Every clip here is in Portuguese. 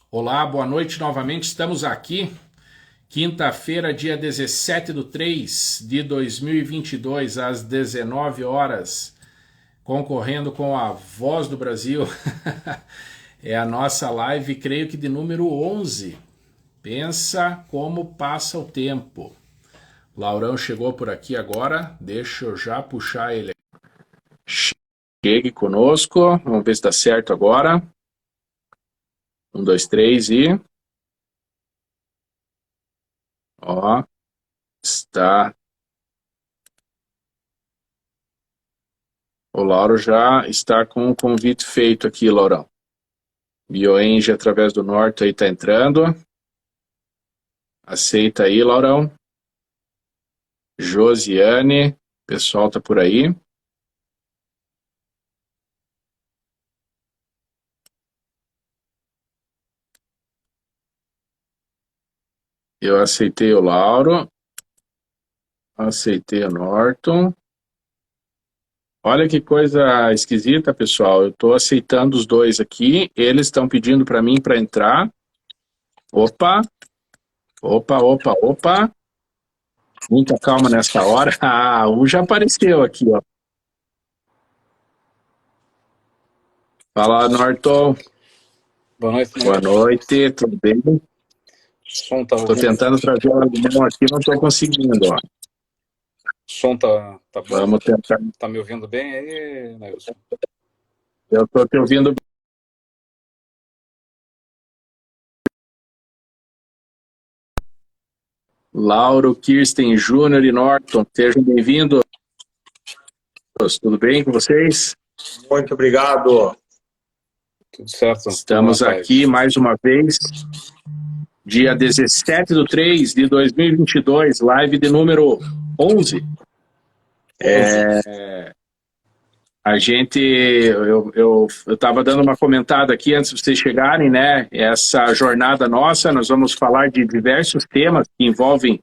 Olá, boa noite novamente. Estamos aqui, quinta-feira, dia 17/3/2022, às 19 horas, concorrendo com a Voz do Brasil. É a nossa live, creio que de número 11. Pensa como passa o tempo. Laurão chegou por aqui agora, deixa eu já puxar ele. Chegue conosco, vamos ver se dá certo agora. 1, 2, 3 e... Ó, está. O Lauro já está com o convite feito aqui, Laurão. Bioenge através do norte aí está entrando. Aceita aí, Laurão. Josiane, pessoal tá por aí. Eu aceitei o Lauro. Aceitei o Norton. Olha que coisa esquisita, pessoal. Eu estou aceitando os dois aqui. Eles estão pedindo para mim para entrar. Opa, opa, opa, opa. Muita calma nessa hora. Ah, um já apareceu aqui, ó. Fala, Norton. Boa noite, Boa noite, tudo bem? O som tá Estou tentando trazer o avião aqui, não estou conseguindo, ó. O som tá bom? Vamos tentar. Tá me ouvindo bem aí, Nelson? Eu estou te ouvindo. Lauro, Kirsten, Júnior e Norton, sejam bem-vindos. Tudo bem com vocês? Muito obrigado. Tudo certo? Estamos aqui mais uma vez, dia 17/3/2022, live de número 11. A gente, eu estava dando uma comentada aqui antes de vocês chegarem, né? Essa jornada nossa, nós vamos falar de diversos temas que envolvem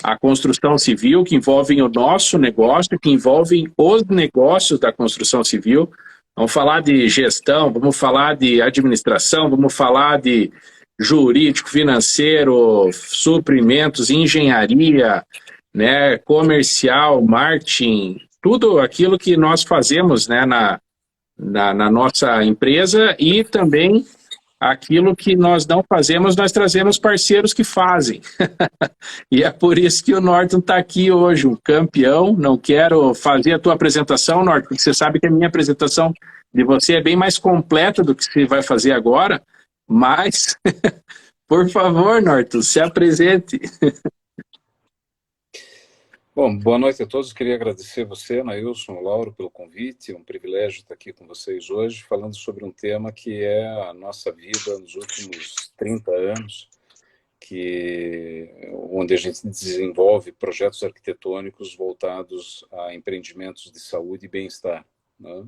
a construção civil, que envolvem o nosso negócio, que envolvem os negócios da construção civil. Vamos falar de gestão, vamos falar de administração, vamos falar de jurídico, financeiro, suprimentos, engenharia, né, comercial, marketing, tudo aquilo que nós fazemos, né, na nossa empresa, e também aquilo que nós não fazemos, nós trazemos parceiros que fazem. E é por isso que o Norton está aqui hoje, um campeão. Não quero fazer a tua apresentação, Norton, porque você sabe que a minha apresentação de você é bem mais completa do que você vai fazer agora, mas, por favor, Norton, se apresente. Bom, boa noite a todos. Queria agradecer você, Nailson, Lauro, pelo convite. É um privilégio estar aqui com vocês hoje, falando sobre um tema que é a nossa vida nos últimos 30 anos, onde a gente desenvolve projetos arquitetônicos voltados a empreendimentos de saúde e bem-estar, né?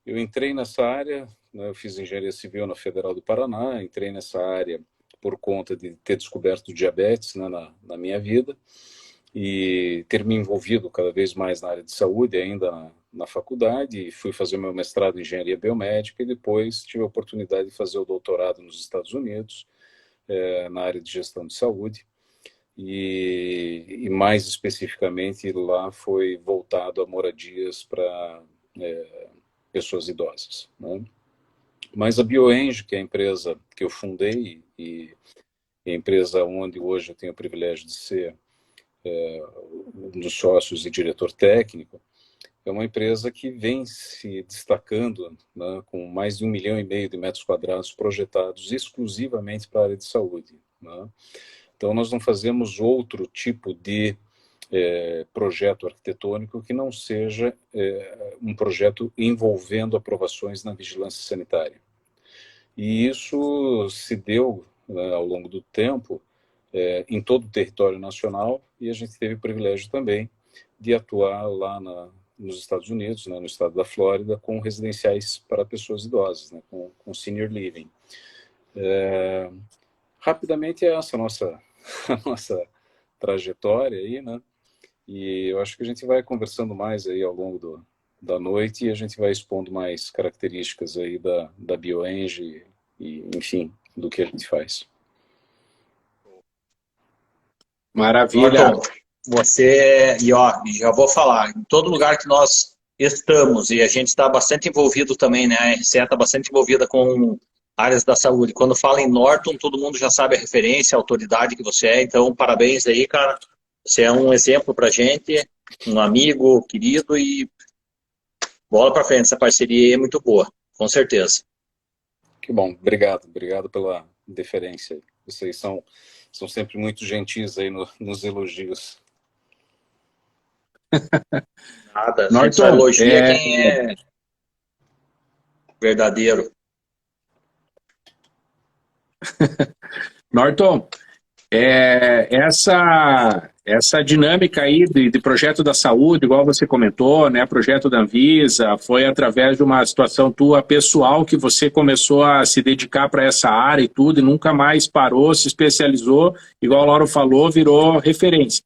Eu entrei nessa área, né, eu fiz engenharia civil na Federal do Paraná, entrei nessa área por conta de ter descoberto diabetes, né, na minha vida, e ter me envolvido cada vez mais na área de saúde, ainda na faculdade, e fui fazer meu mestrado em engenharia biomédica, e depois tive a oportunidade de fazer o doutorado nos Estados Unidos, na área de gestão de saúde, e mais especificamente lá foi voltado a moradias para pessoas idosas, né? Mas a Bioenge, que é a empresa que eu fundei e a empresa onde hoje eu tenho o privilégio de ser um dos sócios e diretor técnico, é uma empresa que vem se destacando, né, com mais de 1,5 milhão de metros quadrados projetados exclusivamente para a área de saúde, né? Então, nós não fazemos outro tipo de projeto arquitetônico que não seja um projeto envolvendo aprovações na vigilância sanitária. E isso se deu, né, ao longo do tempo, em todo o território nacional, e a gente teve o privilégio também de atuar lá nos Estados Unidos, né, no estado da Flórida, com residenciais para pessoas idosas, né, com senior living. Rapidamente é essa a nossa trajetória aí, né? E eu acho que a gente vai conversando mais aí ao longo da noite e a gente vai expondo mais características aí da BioEng e, enfim, do que a gente faz. Maravilha. Norton, você, e ó, já vou falar, em todo lugar que nós estamos, e a gente está bastante envolvido também, né? A RCE está bastante envolvida com áreas da saúde. Quando fala em Norton, todo mundo já sabe a referência, a autoridade que você é. Então, parabéns aí, cara. Você é um exemplo para gente, um amigo querido e bola para frente. Essa parceria aí é muito boa, com certeza. Que bom, obrigado pela deferência. Vocês são sempre muito gentis aí nos elogios. Nada, a gente só Norton, elogia quem é verdadeiro. Norton, essa dinâmica aí de projeto da saúde, igual você comentou, né, projeto da Anvisa, foi através de uma situação tua pessoal que você começou a se dedicar para essa área e tudo, e nunca mais parou, se especializou, igual o Lauro falou, virou referência.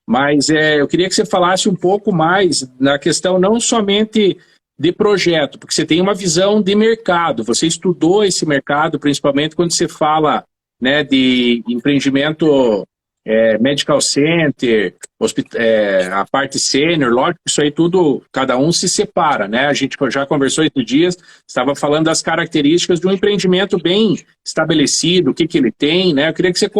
Mas eu queria que você falasse um pouco mais na questão não somente de projeto, porque você tem uma visão de mercado, você estudou esse mercado, principalmente quando você fala, né, de empreendimento medical center, a parte sênior, lógico que isso aí tudo, cada um se separa, né? A gente já conversou esses dias, estava falando das características de um empreendimento bem estabelecido, o que que ele tem, né? Eu queria que você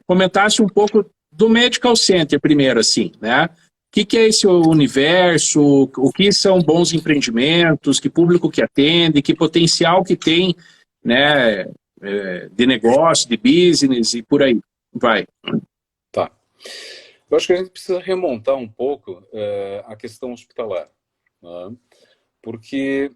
comentasse um pouco do medical center primeiro, assim, né? O que é esse universo, o que são bons empreendimentos, que público que atende, que potencial que tem, né, de negócio, de business e por aí, vai. Tá. Eu acho que a gente precisa remontar um pouco a questão hospitalar, né? Porque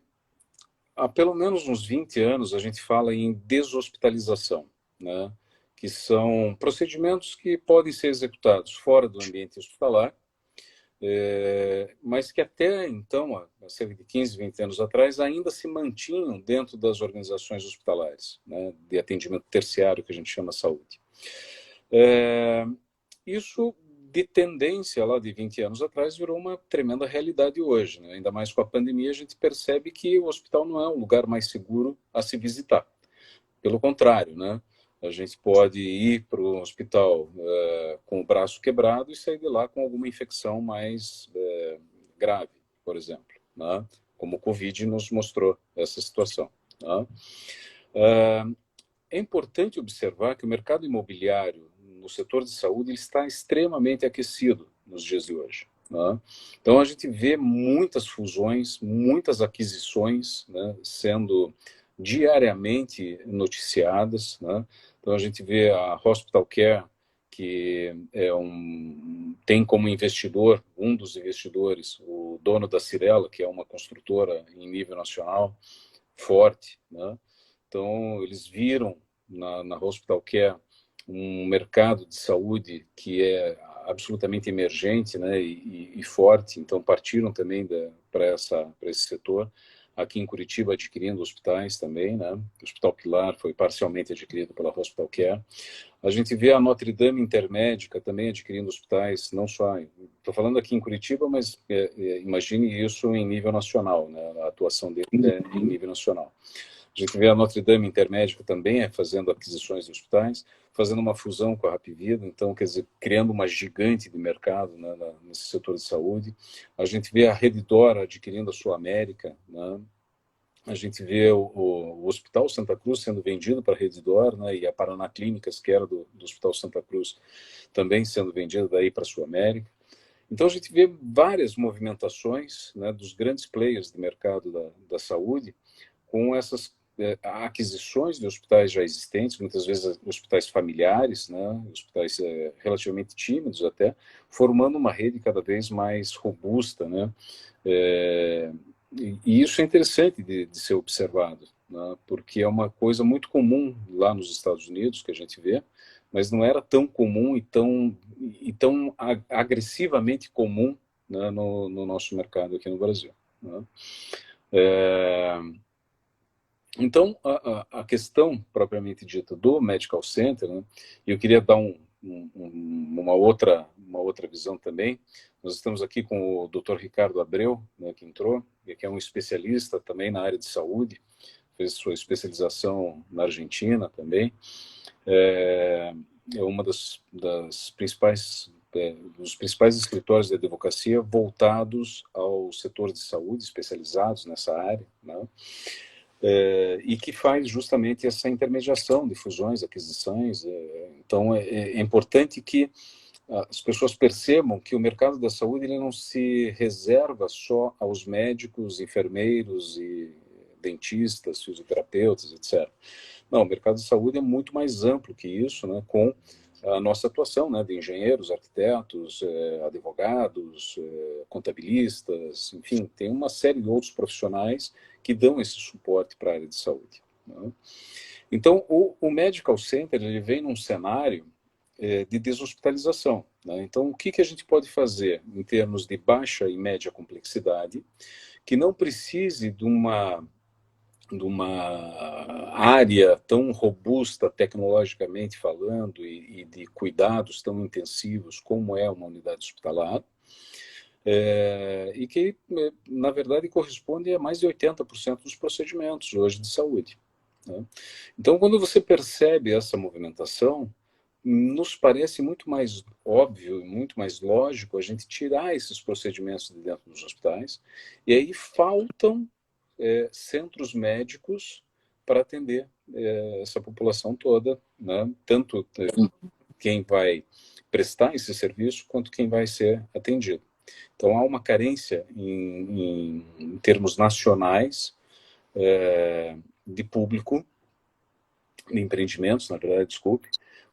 há pelo menos uns 20 anos a gente fala em deshospitalização, né? Que são procedimentos que podem ser executados fora do ambiente hospitalar, mas que até então, há cerca de 15, 20 anos atrás, ainda se mantinham dentro das organizações hospitalares, né? De atendimento terciário, que a gente chama saúde. Isso, de tendência lá de 20 anos atrás, virou uma tremenda realidade hoje, né? Ainda mais com a pandemia, a gente percebe que o hospital não é o lugar mais seguro a se visitar. Pelo contrário, né? A gente pode ir para o hospital com o braço quebrado e sair de lá com alguma infecção mais grave, por exemplo, né? Como o Covid nos mostrou essa situação, né? É importante observar que o mercado imobiliário no setor de saúde ele está extremamente aquecido nos dias de hoje, né? Então a gente vê muitas fusões, muitas aquisições, né, sendo diariamente noticiadas, né? Então a gente vê a Hospital Care, que tem como investidor, um dos investidores, o dono da Cirela, que é uma construtora em nível nacional forte, né? Então eles viram na Hospital Care um mercado de saúde que é absolutamente emergente, né, e forte, então partiram também para esse setor. Aqui em Curitiba, adquirindo hospitais também, né? O Hospital Pilar foi parcialmente adquirido pela Hospital Care. A gente vê a Notre Dame Intermédica também adquirindo hospitais, não só... Estou falando aqui em Curitiba, mas imagine isso em nível nacional, né? A atuação dele é em nível nacional. A gente vê a Notre Dame Intermédica também fazendo aquisições de hospitais, fazendo uma fusão com a Hapvida, então, quer dizer, criando uma gigante de mercado, né, nesse setor de saúde. A gente vê a Redditor adquirindo a Sul América, né? A gente vê o Hospital Santa Cruz sendo vendido para a Redditor, né, e a Paraná Clínicas, que era do Hospital Santa Cruz, também sendo vendida daí para a Sul América. Então a gente vê várias movimentações, né, dos grandes players do mercado da saúde com essas aquisições de hospitais já existentes, muitas vezes hospitais familiares, né, hospitais relativamente tímidos até, formando uma rede cada vez mais robusta, né, e isso é interessante de ser observado, né, porque é uma coisa muito comum lá nos Estados Unidos que a gente vê, mas não era tão comum e tão agressivamente comum, né, no nosso mercado aqui no Brasil, né. Então, a questão propriamente dita do Medical Center, né, e eu queria dar uma outra visão também. Nós estamos aqui com o Dr. Ricardo Abreu, né, que entrou. que é um especialista também na área de saúde, fez sua especialização na Argentina também, é uma das principais dos principais escritórios de advocacia voltados ao setor de saúde, especializados nessa área, né? E que faz justamente essa intermediação de fusões, aquisições. Então, é importante que as pessoas percebam que o mercado da saúde ele não se reserva só aos médicos, enfermeiros e dentistas, fisioterapeutas, etc. Não, o mercado de saúde é muito mais amplo que isso, né, com a nossa atuação, né, de engenheiros, arquitetos, advogados, contabilistas, enfim, tem uma série de outros profissionais que dão esse suporte para a área de saúde, né? Então, o Medical Center ele vem num cenário de deshospitalização, né? Então, o que a gente pode fazer em termos de baixa e média complexidade, que não precise de uma área tão robusta tecnologicamente falando e de cuidados tão intensivos como é uma unidade hospitalar, e que, na verdade, corresponde a mais de 80% dos procedimentos hoje de saúde, né? Então, quando você percebe essa movimentação, nos parece muito mais óbvio e muito mais lógico a gente tirar esses procedimentos de dentro dos hospitais, e aí faltam centros médicos para atender essa população toda, né? Tanto quem vai prestar esse serviço quanto quem vai ser atendido. Então, há uma carência em termos nacionais de público, de empreendimentos, na verdade, desculpe,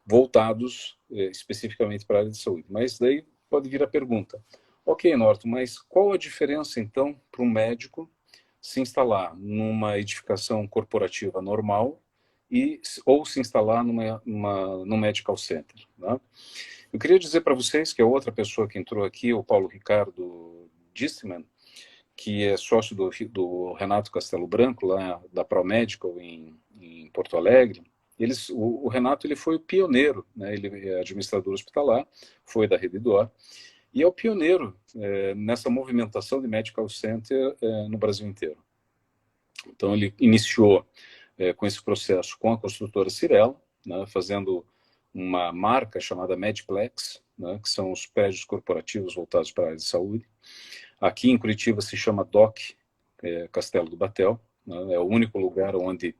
voltados especificamente para a área de saúde. Mas daí pode vir a pergunta, ok, Norton, mas qual a diferença, então, para um médico se instalar numa edificação corporativa normal ou se instalar num medical center, né? Eu queria dizer para vocês que a outra pessoa que entrou aqui, o Paulo Ricardo Distman, que é sócio do Renato Castelo Branco, lá da ProMedical em Porto Alegre, o Renato ele foi o pioneiro, né? Ele é administrador hospitalar, foi da Redditor, e é o pioneiro nessa movimentação de medical center no Brasil inteiro. Então, ele iniciou com esse processo com a construtora Cirela, né, fazendo uma marca chamada Mediplex, né, que são os prédios corporativos voltados para a área de saúde. Aqui em Curitiba se chama DOC Castelo do Batel, né, é o único lugar onde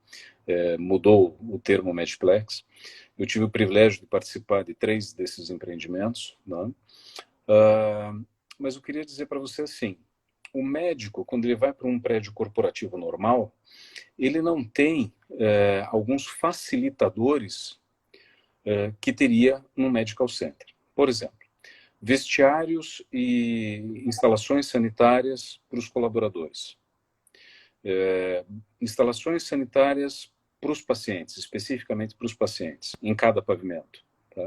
mudou o termo Mediplex. Eu tive o privilégio de participar de 3 desses empreendimentos, né? Mas eu queria dizer para você assim, o médico, quando ele vai para um prédio corporativo normal, ele não tem alguns facilitadores que teria no medical center. Por exemplo, vestiários e instalações sanitárias para os colaboradores, instalações sanitárias para os pacientes, especificamente para os pacientes, em cada pavimento, tá?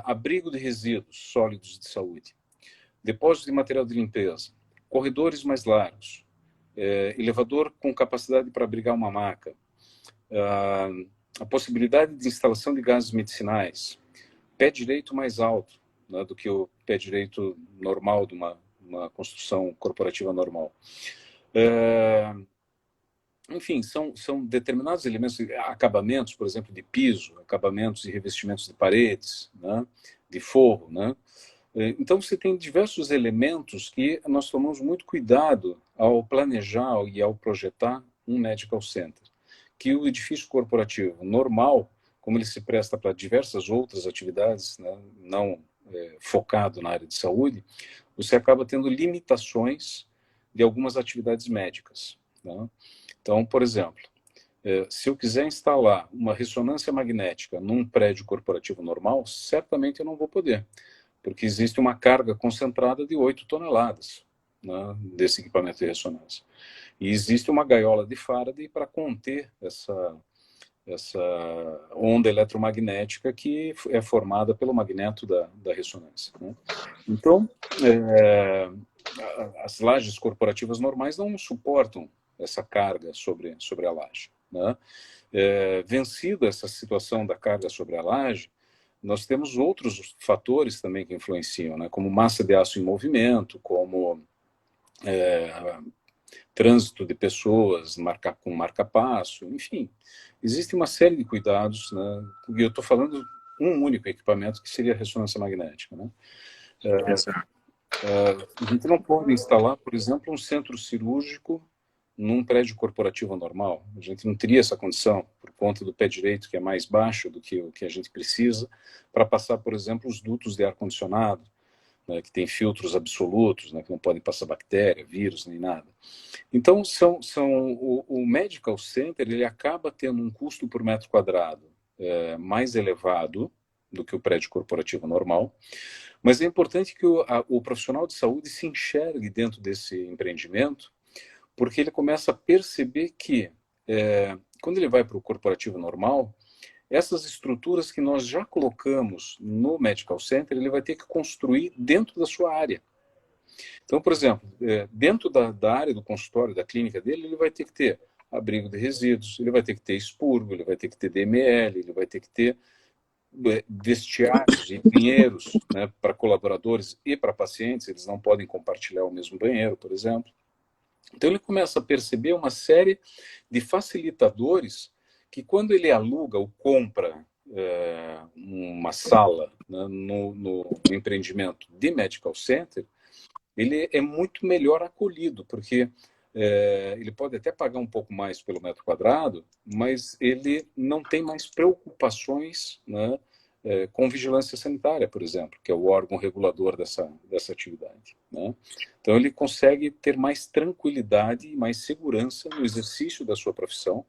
Abrigo de resíduos sólidos de saúde, depósito de material de limpeza, corredores mais largos, elevador com capacidade para abrigar uma maca, a possibilidade de instalação de gases medicinais, pé direito mais alto, né, do que o pé direito normal de uma construção corporativa normal. Enfim, são determinados elementos, acabamentos, por exemplo, de piso, acabamentos e revestimentos de paredes, né, de forro, né? Então, você tem diversos elementos que nós tomamos muito cuidado ao planejar e ao projetar um medical center. Que o edifício corporativo normal, como ele se presta para diversas outras atividades, né, não focado na área de saúde, você acaba tendo limitações de algumas atividades médicas, né? Então, por exemplo, se eu quiser instalar uma ressonância magnética num prédio corporativo normal, certamente eu não vou poder, porque existe uma carga concentrada de 8 toneladas, né, desse equipamento de ressonância. E existe uma gaiola de Faraday para conter essa onda eletromagnética que é formada pelo magneto da ressonância, né? Então, as lajes corporativas normais não suportam essa carga sobre a laje, né? Vencida essa situação da carga sobre a laje, nós temos outros fatores também que influenciam, né? Como massa de aço em movimento, como trânsito de pessoas, com marca-passo, enfim. Existe uma série de cuidados, né? E eu estou falando um único equipamento, que seria a ressonância magnética, né? A gente não pode instalar, por exemplo, um centro cirúrgico num prédio corporativo normal. A gente não teria essa condição, por conta do pé direito, que é mais baixo do que o que a gente precisa, para passar, por exemplo, os dutos de ar-condicionado, né, que tem filtros absolutos, né, que não podem passar bactéria, vírus, nem nada. Então, o Medical Center ele acaba tendo um custo por metro quadrado mais elevado do que o prédio corporativo normal, mas é importante que o profissional de saúde se enxergue dentro desse empreendimento, porque ele começa a perceber que, quando ele vai para o corporativo normal, essas estruturas que nós já colocamos no Medical Center, ele vai ter que construir dentro da sua área. Então, por exemplo, dentro da área do consultório, da clínica dele, ele vai ter que ter abrigo de resíduos, ele vai ter que ter expurgo, ele vai ter que ter DML, ele vai ter que ter vestiários e banheiros, né, para colaboradores e para pacientes, eles não podem compartilhar o mesmo banheiro, por exemplo. Então ele começa a perceber uma série de facilitadores que, quando ele aluga ou compra uma sala, né, no empreendimento de Medical Center, ele é muito melhor acolhido, porque ele pode até pagar um pouco mais pelo metro quadrado, mas ele não tem mais preocupações, né, com vigilância sanitária, por exemplo, que é o órgão regulador dessa atividade, né? Então ele consegue ter mais tranquilidade e mais segurança no exercício da sua profissão,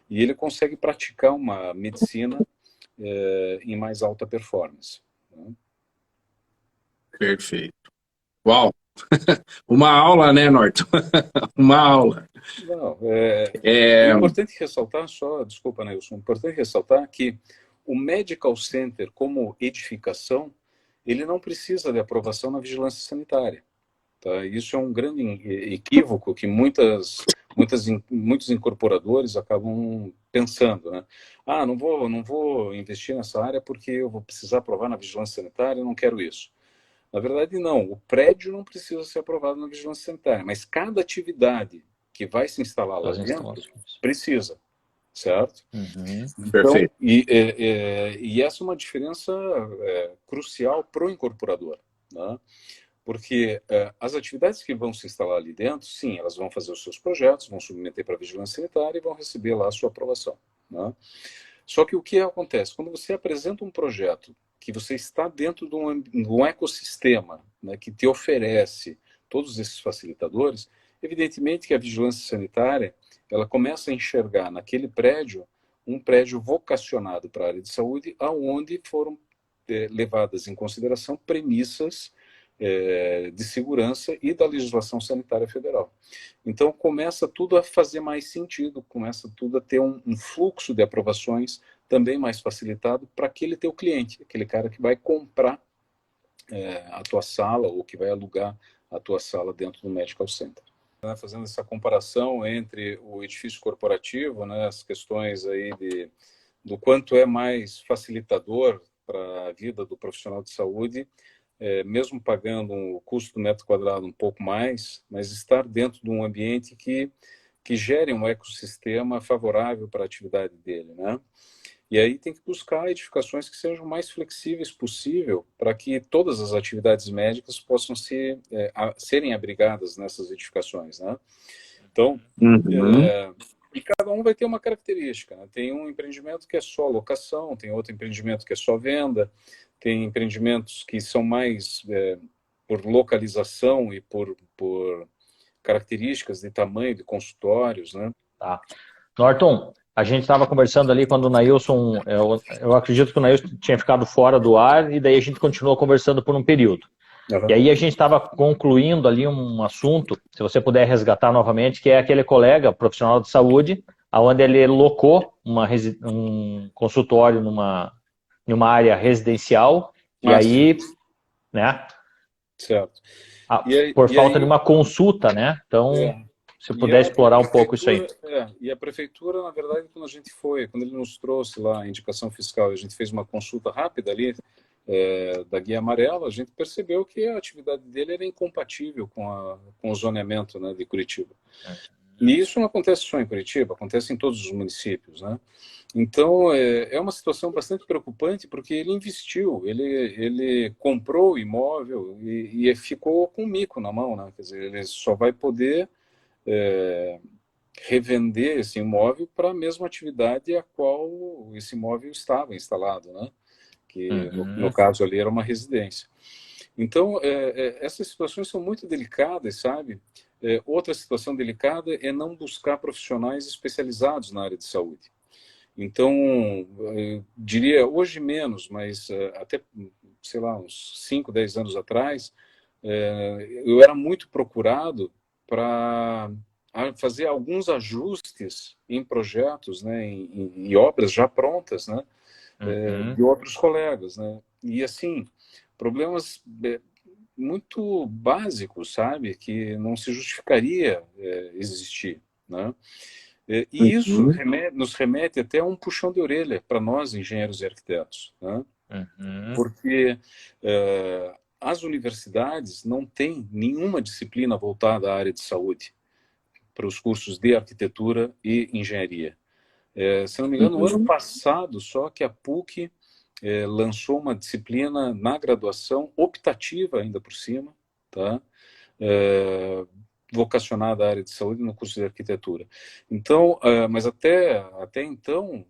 e ele consegue praticar uma medicina em mais alta performance, né? Perfeito. Uau! Uma aula, né, Norton? Uma aula. Não, é importante ressaltar desculpa, Nelson, é importante ressaltar que o Medical Center, como edificação, ele não precisa de aprovação na vigilância sanitária. Tá? Isso é um grande equívoco que muitos incorporadores acabam pensando, né? Não vou investir nessa área porque eu vou precisar aprovar na vigilância sanitária, eu não quero isso. Na verdade, não. O prédio não precisa ser aprovado na vigilância sanitária, mas cada atividade que vai se instalar lá dentro precisa, certo? Então, perfeito. E essa é uma diferença crucial para o incorporador, né? Porque as atividades que vão se instalar ali dentro, sim, elas vão fazer os seus projetos, vão submeter para a vigilância sanitária e vão receber lá a sua aprovação, né? Só que o que acontece? Quando você apresenta um projeto que você está dentro de um ecossistema, né, que te oferece todos esses facilitadores, evidentemente que a vigilância sanitária ela começa a enxergar naquele prédio um prédio vocacionado para a área de saúde, aonde foram levadas em consideração premissas de segurança e da legislação sanitária federal. Então começa tudo a fazer mais sentido, começa tudo a ter um fluxo de aprovações também mais facilitado para aquele teu cliente, aquele cara que vai comprar a tua sala ou que vai alugar a tua sala dentro do Medical Center. Fazendo essa comparação entre o edifício corporativo, né, as questões aí do quanto é mais facilitador para a vida do profissional de saúde, mesmo pagando o custo do metro quadrado um pouco mais, mas estar dentro de um ambiente que gere um ecossistema favorável para a atividade dele, né? E aí tem que buscar edificações que sejam o mais flexíveis possível para que todas as atividades médicas possam serem abrigadas nessas edificações, né? Então, e cada um vai ter uma característica, né? Tem um empreendimento que é só locação, tem outro empreendimento que é só venda, tem empreendimentos que são mais por localização e por características de tamanho de consultórios, né? Tá. Norton, a gente estava conversando ali quando o Nailson, eu acredito que o Nailson tinha ficado fora do ar e daí a gente continuou conversando por um período. Uhum. E aí a gente estava concluindo ali um assunto, se você puder resgatar novamente, que é aquele colega profissional de saúde, onde ele locou um consultório numa área residencial, e aí, né? Certo. Por falta de uma consulta, né? Então, se puder explorar um pouco isso aí. E a prefeitura, na verdade, quando ele nos trouxe lá a indicação fiscal, a gente fez uma consulta rápida ali, da Guia Amarela, a gente percebeu que a atividade dele era incompatível com o zoneamento, né, de Curitiba. E isso não acontece só em Curitiba, acontece em todos os municípios, né? Então, é uma situação bastante preocupante, porque ele investiu, ele comprou o imóvel e ficou com um mico na mão, né? Quer dizer, ele só vai poder revender esse imóvel para a mesma atividade a qual esse imóvel estava instalado, né? Que no caso ali era uma residência. Então, essas situações são muito delicadas, sabe? Outra situação delicada é não buscar profissionais especializados na área de saúde. Então, eu diria, hoje menos, mas até, sei lá, uns 5, 10 anos atrás, eu era muito procurado para fazer alguns ajustes em projetos, né, em obras já prontas, né, de outros colegas, né? E assim, problemas muito básicos, sabe, que não se justificaria existir, né? E isso nos remete até a um puxão de orelha para nós, engenheiros e arquitetos, né? Porque as universidades não têm nenhuma disciplina voltada à área de saúde para os cursos de arquitetura e engenharia. Se não me engano, no ano passado, só que a PUC lançou uma disciplina na graduação, optativa ainda por cima, tá? Vocacionada à área de saúde no curso de arquitetura. Então, mas até então,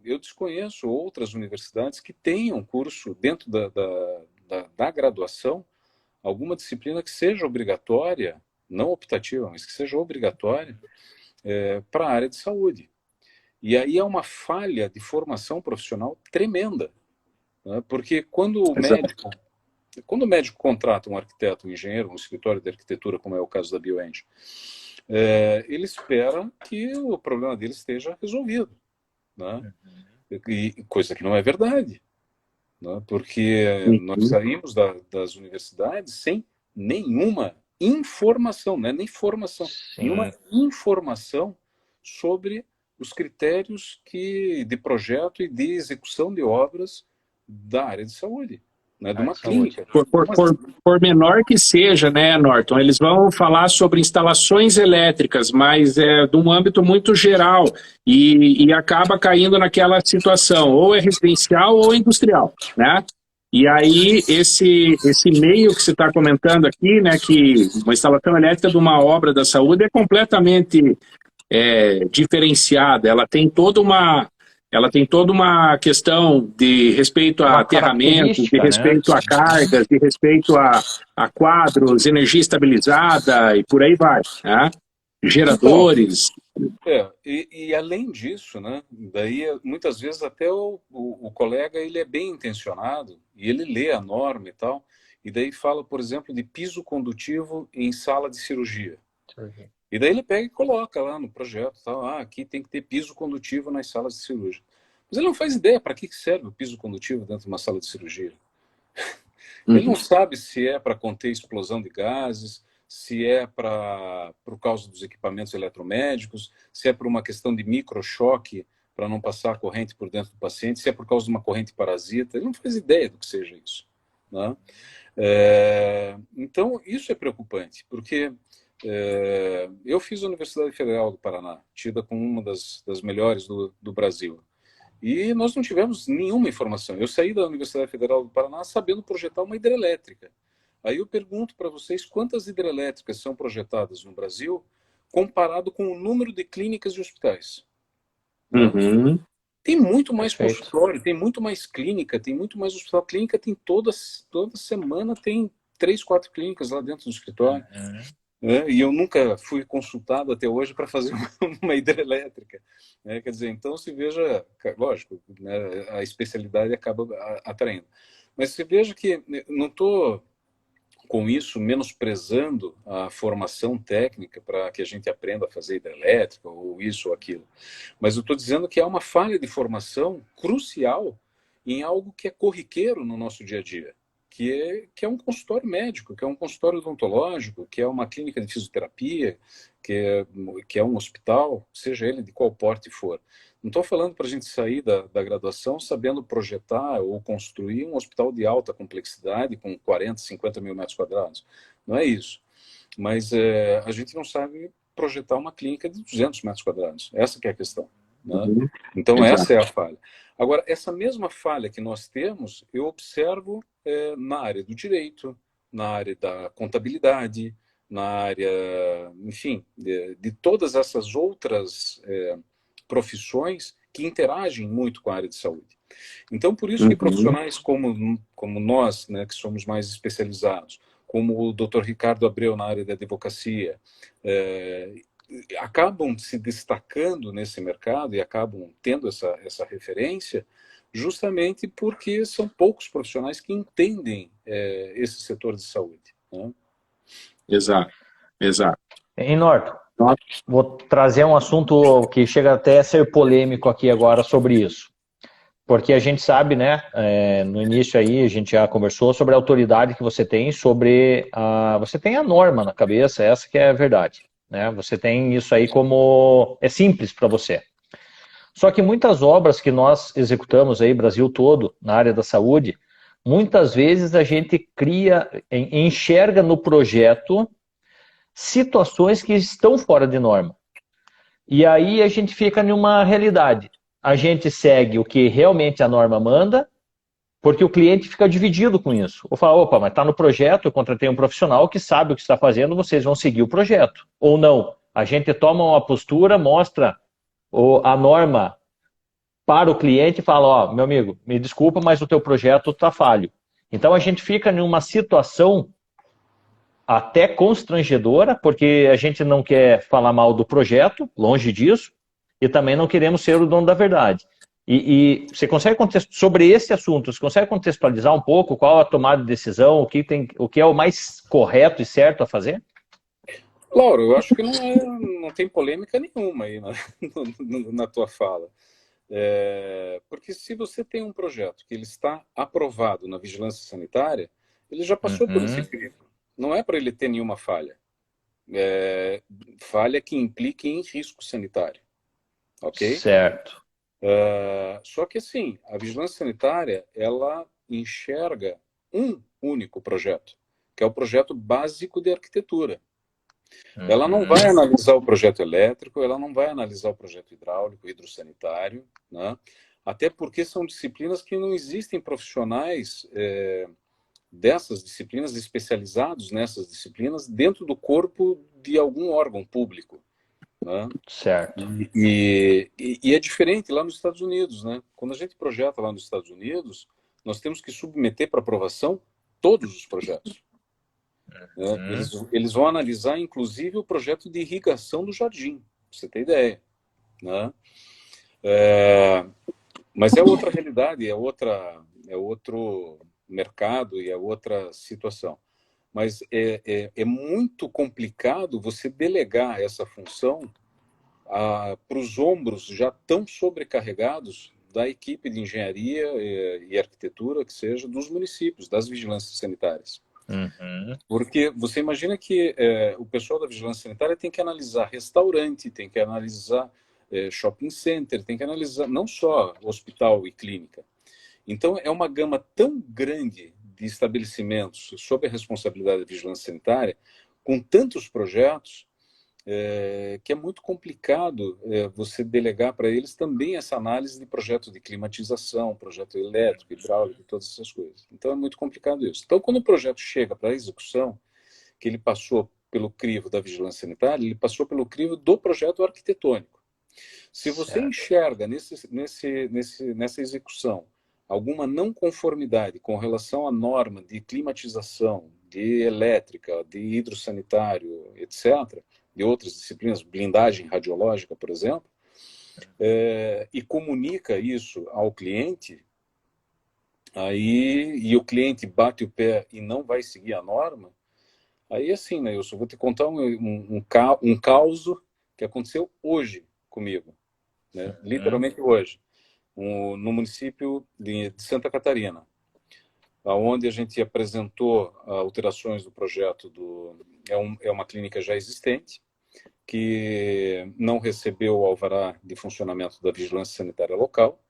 eu desconheço outras universidades que tenham curso dentro da graduação, alguma disciplina que seja obrigatória, não optativa, mas que seja obrigatória para a área de saúde. E aí é uma falha de formação profissional tremenda, né? Porque quando o médico contrata um arquiteto, um engenheiro, um escritório de arquitetura, como é o caso da BioEng, ele espera que o problema dele esteja resolvido, né? E coisa que não é verdade, né? Porque nós saímos das universidades sem nenhuma informação, não é nem formação, nenhuma informação sobre os critérios de projeto e de execução de obras da área de saúde, né, de uma clínica. Por menor que seja, né, Norton, eles vão falar sobre instalações elétricas, mas é de um âmbito muito geral e acaba caindo naquela situação, ou é residencial ou industrial, né? E aí, esse meio que você está comentando aqui, né, que uma instalação elétrica de uma obra da saúde é completamente diferenciada, ela tem toda uma questão de respeito a aterramentos, de respeito, né, a cargas, de respeito a quadros, energia estabilizada e por aí vai, né? Geradores. E além disso, né, daí muitas vezes até o colega ele é bem intencionado e ele lê a norma e tal, e daí fala, por exemplo, de piso condutivo em sala de cirurgia. E daí ele pega e coloca lá no projeto, tal, aqui tem que ter piso condutivo nas salas de cirurgia. Mas ele não faz ideia para que serve o piso condutivo dentro de uma sala de cirurgia. Ele não sabe se é para conter explosão de gases, se é por causa dos equipamentos eletromédicos, se é por uma questão de microchoque para não passar a corrente por dentro do paciente, se é por causa de uma corrente parasita. Ele não faz ideia do que seja isso, né? Então, isso é preocupante, porque eu fiz a Universidade Federal do Paraná, tida como uma das melhores do Brasil. E nós não tivemos nenhuma informação. Eu saí da Universidade Federal do Paraná sabendo projetar uma hidrelétrica. Aí eu pergunto para vocês quantas hidrelétricas são projetadas no Brasil comparado com o número de clínicas e hospitais. Tem muito mais consultório, tem muito mais clínica, tem muito mais hospital. Clínica tem toda semana tem 3, 4 clínicas lá dentro do escritório. E eu nunca fui consultado até hoje para fazer uma hidrelétrica. Quer dizer, então se veja, lógico, né, a especialidade acaba atraindo. Mas se veja que não estou com isso menosprezando a formação técnica para que a gente aprenda a fazer hidrelétrica ou isso ou aquilo. Mas eu estou dizendo que há uma falha de formação crucial em algo que é corriqueiro no nosso dia a dia. Que é um consultório médico, que é um consultório odontológico, que é uma clínica de fisioterapia, que é um hospital, seja ele de qual porte for. Não estou falando para a gente sair da graduação sabendo projetar ou construir um hospital de alta complexidade com 40, 50 mil metros quadrados. Não é isso. Mas a gente não sabe projetar uma clínica de 200 metros quadrados. Essa que é a questão. Né? Então, essa é a falha. Agora, essa mesma falha que nós temos, eu observo na área do direito, na área da contabilidade, na área, enfim, de todas essas outras profissões que interagem muito com a área de saúde. Então, por isso que profissionais como nós, né, que somos mais especializados, como o Dr. Ricardo Abreu na área da advocacia, acabam se destacando nesse mercado e acabam tendo essa referência justamente porque são poucos profissionais que entendem esse setor de saúde. Né? Exato, exato. Em Norton, vou trazer um assunto que chega até a ser polêmico aqui agora sobre isso. Porque a gente sabe, né, no início aí a gente já conversou sobre a autoridade que você tem sobre você tem a norma na cabeça, essa que é a verdade, né? Você tem isso aí como é simples para você. Só que muitas obras que nós executamos aí, Brasil todo, na área da saúde, muitas vezes a gente enxerga no projeto situações que estão fora de norma. E aí a gente fica numa realidade. A gente segue o que realmente a norma manda, porque o cliente fica dividido com isso. Ou fala, opa, mas está no projeto, eu contratei um profissional que sabe o que está fazendo, vocês vão seguir o projeto. Ou não. A gente toma uma postura, mostra a norma para o cliente e fala, ó, meu amigo, me desculpa, mas o teu projeto está falho. Então a gente fica numa situação até constrangedora, porque a gente não quer falar mal do projeto, longe disso, e também não queremos ser o dono da verdade. E você consegue sobre esse assunto, você consegue contextualizar um pouco qual a tomada de decisão, o que é o mais correto e certo a fazer? Lauro, eu acho que não tem polêmica nenhuma aí na tua fala. Porque se você tem um projeto que ele está aprovado na vigilância sanitária, ele já passou por esse crivo. Não é para ele ter nenhuma falha. Falha que implique em risco sanitário. Ok? Certo. Só que assim, a vigilância sanitária, ela enxerga um único projeto, que é o projeto básico de arquitetura. Ela não vai analisar o projeto elétrico, ela não vai analisar o projeto hidráulico, hidrossanitário, né? Até porque são disciplinas que não existem profissionais dessas disciplinas, especializados nessas disciplinas, dentro do corpo de algum órgão público. Né? Certo. E é diferente lá nos Estados Unidos. Né? Quando a gente projeta lá nos Estados Unidos, nós temos que submeter para aprovação todos os projetos. Eles vão analisar, inclusive, o projeto de irrigação do jardim, pra você ter ideia. Né? Mas é outra realidade, é outro mercado e é outra situação. Mas é muito complicado você delegar essa função para os ombros já tão sobrecarregados da equipe de engenharia e arquitetura, que seja, dos municípios, das vigilâncias sanitárias. Porque você imagina que o pessoal da vigilância sanitária tem que analisar restaurante, tem que analisar shopping center, tem que analisar não só hospital e clínica. Então, é uma gama tão grande de estabelecimentos sob a responsabilidade da vigilância sanitária, com tantos projetos, que é muito complicado você delegar para eles também essa análise de projeto de climatização, projeto elétrico, hidráulico, todas essas coisas. Então, é muito complicado isso. Então, quando o projeto chega para a execução, que ele passou pelo crivo da vigilância sanitária, ele passou pelo crivo do projeto arquitetônico. Se você enxerga nessa execução alguma não conformidade com relação à norma de climatização, de elétrica, de hidrossanitário, etc., de outras disciplinas, blindagem radiológica, por exemplo, e comunica isso ao cliente, e o cliente bate o pé e não vai seguir a norma, aí assim, né, eu só vou te contar um caso que aconteceu hoje comigo, né, literalmente hoje. No município de Santa Catarina, onde a gente apresentou alterações do projeto é uma clínica já existente, que não recebeu o alvará de funcionamento da vigilância sanitária local,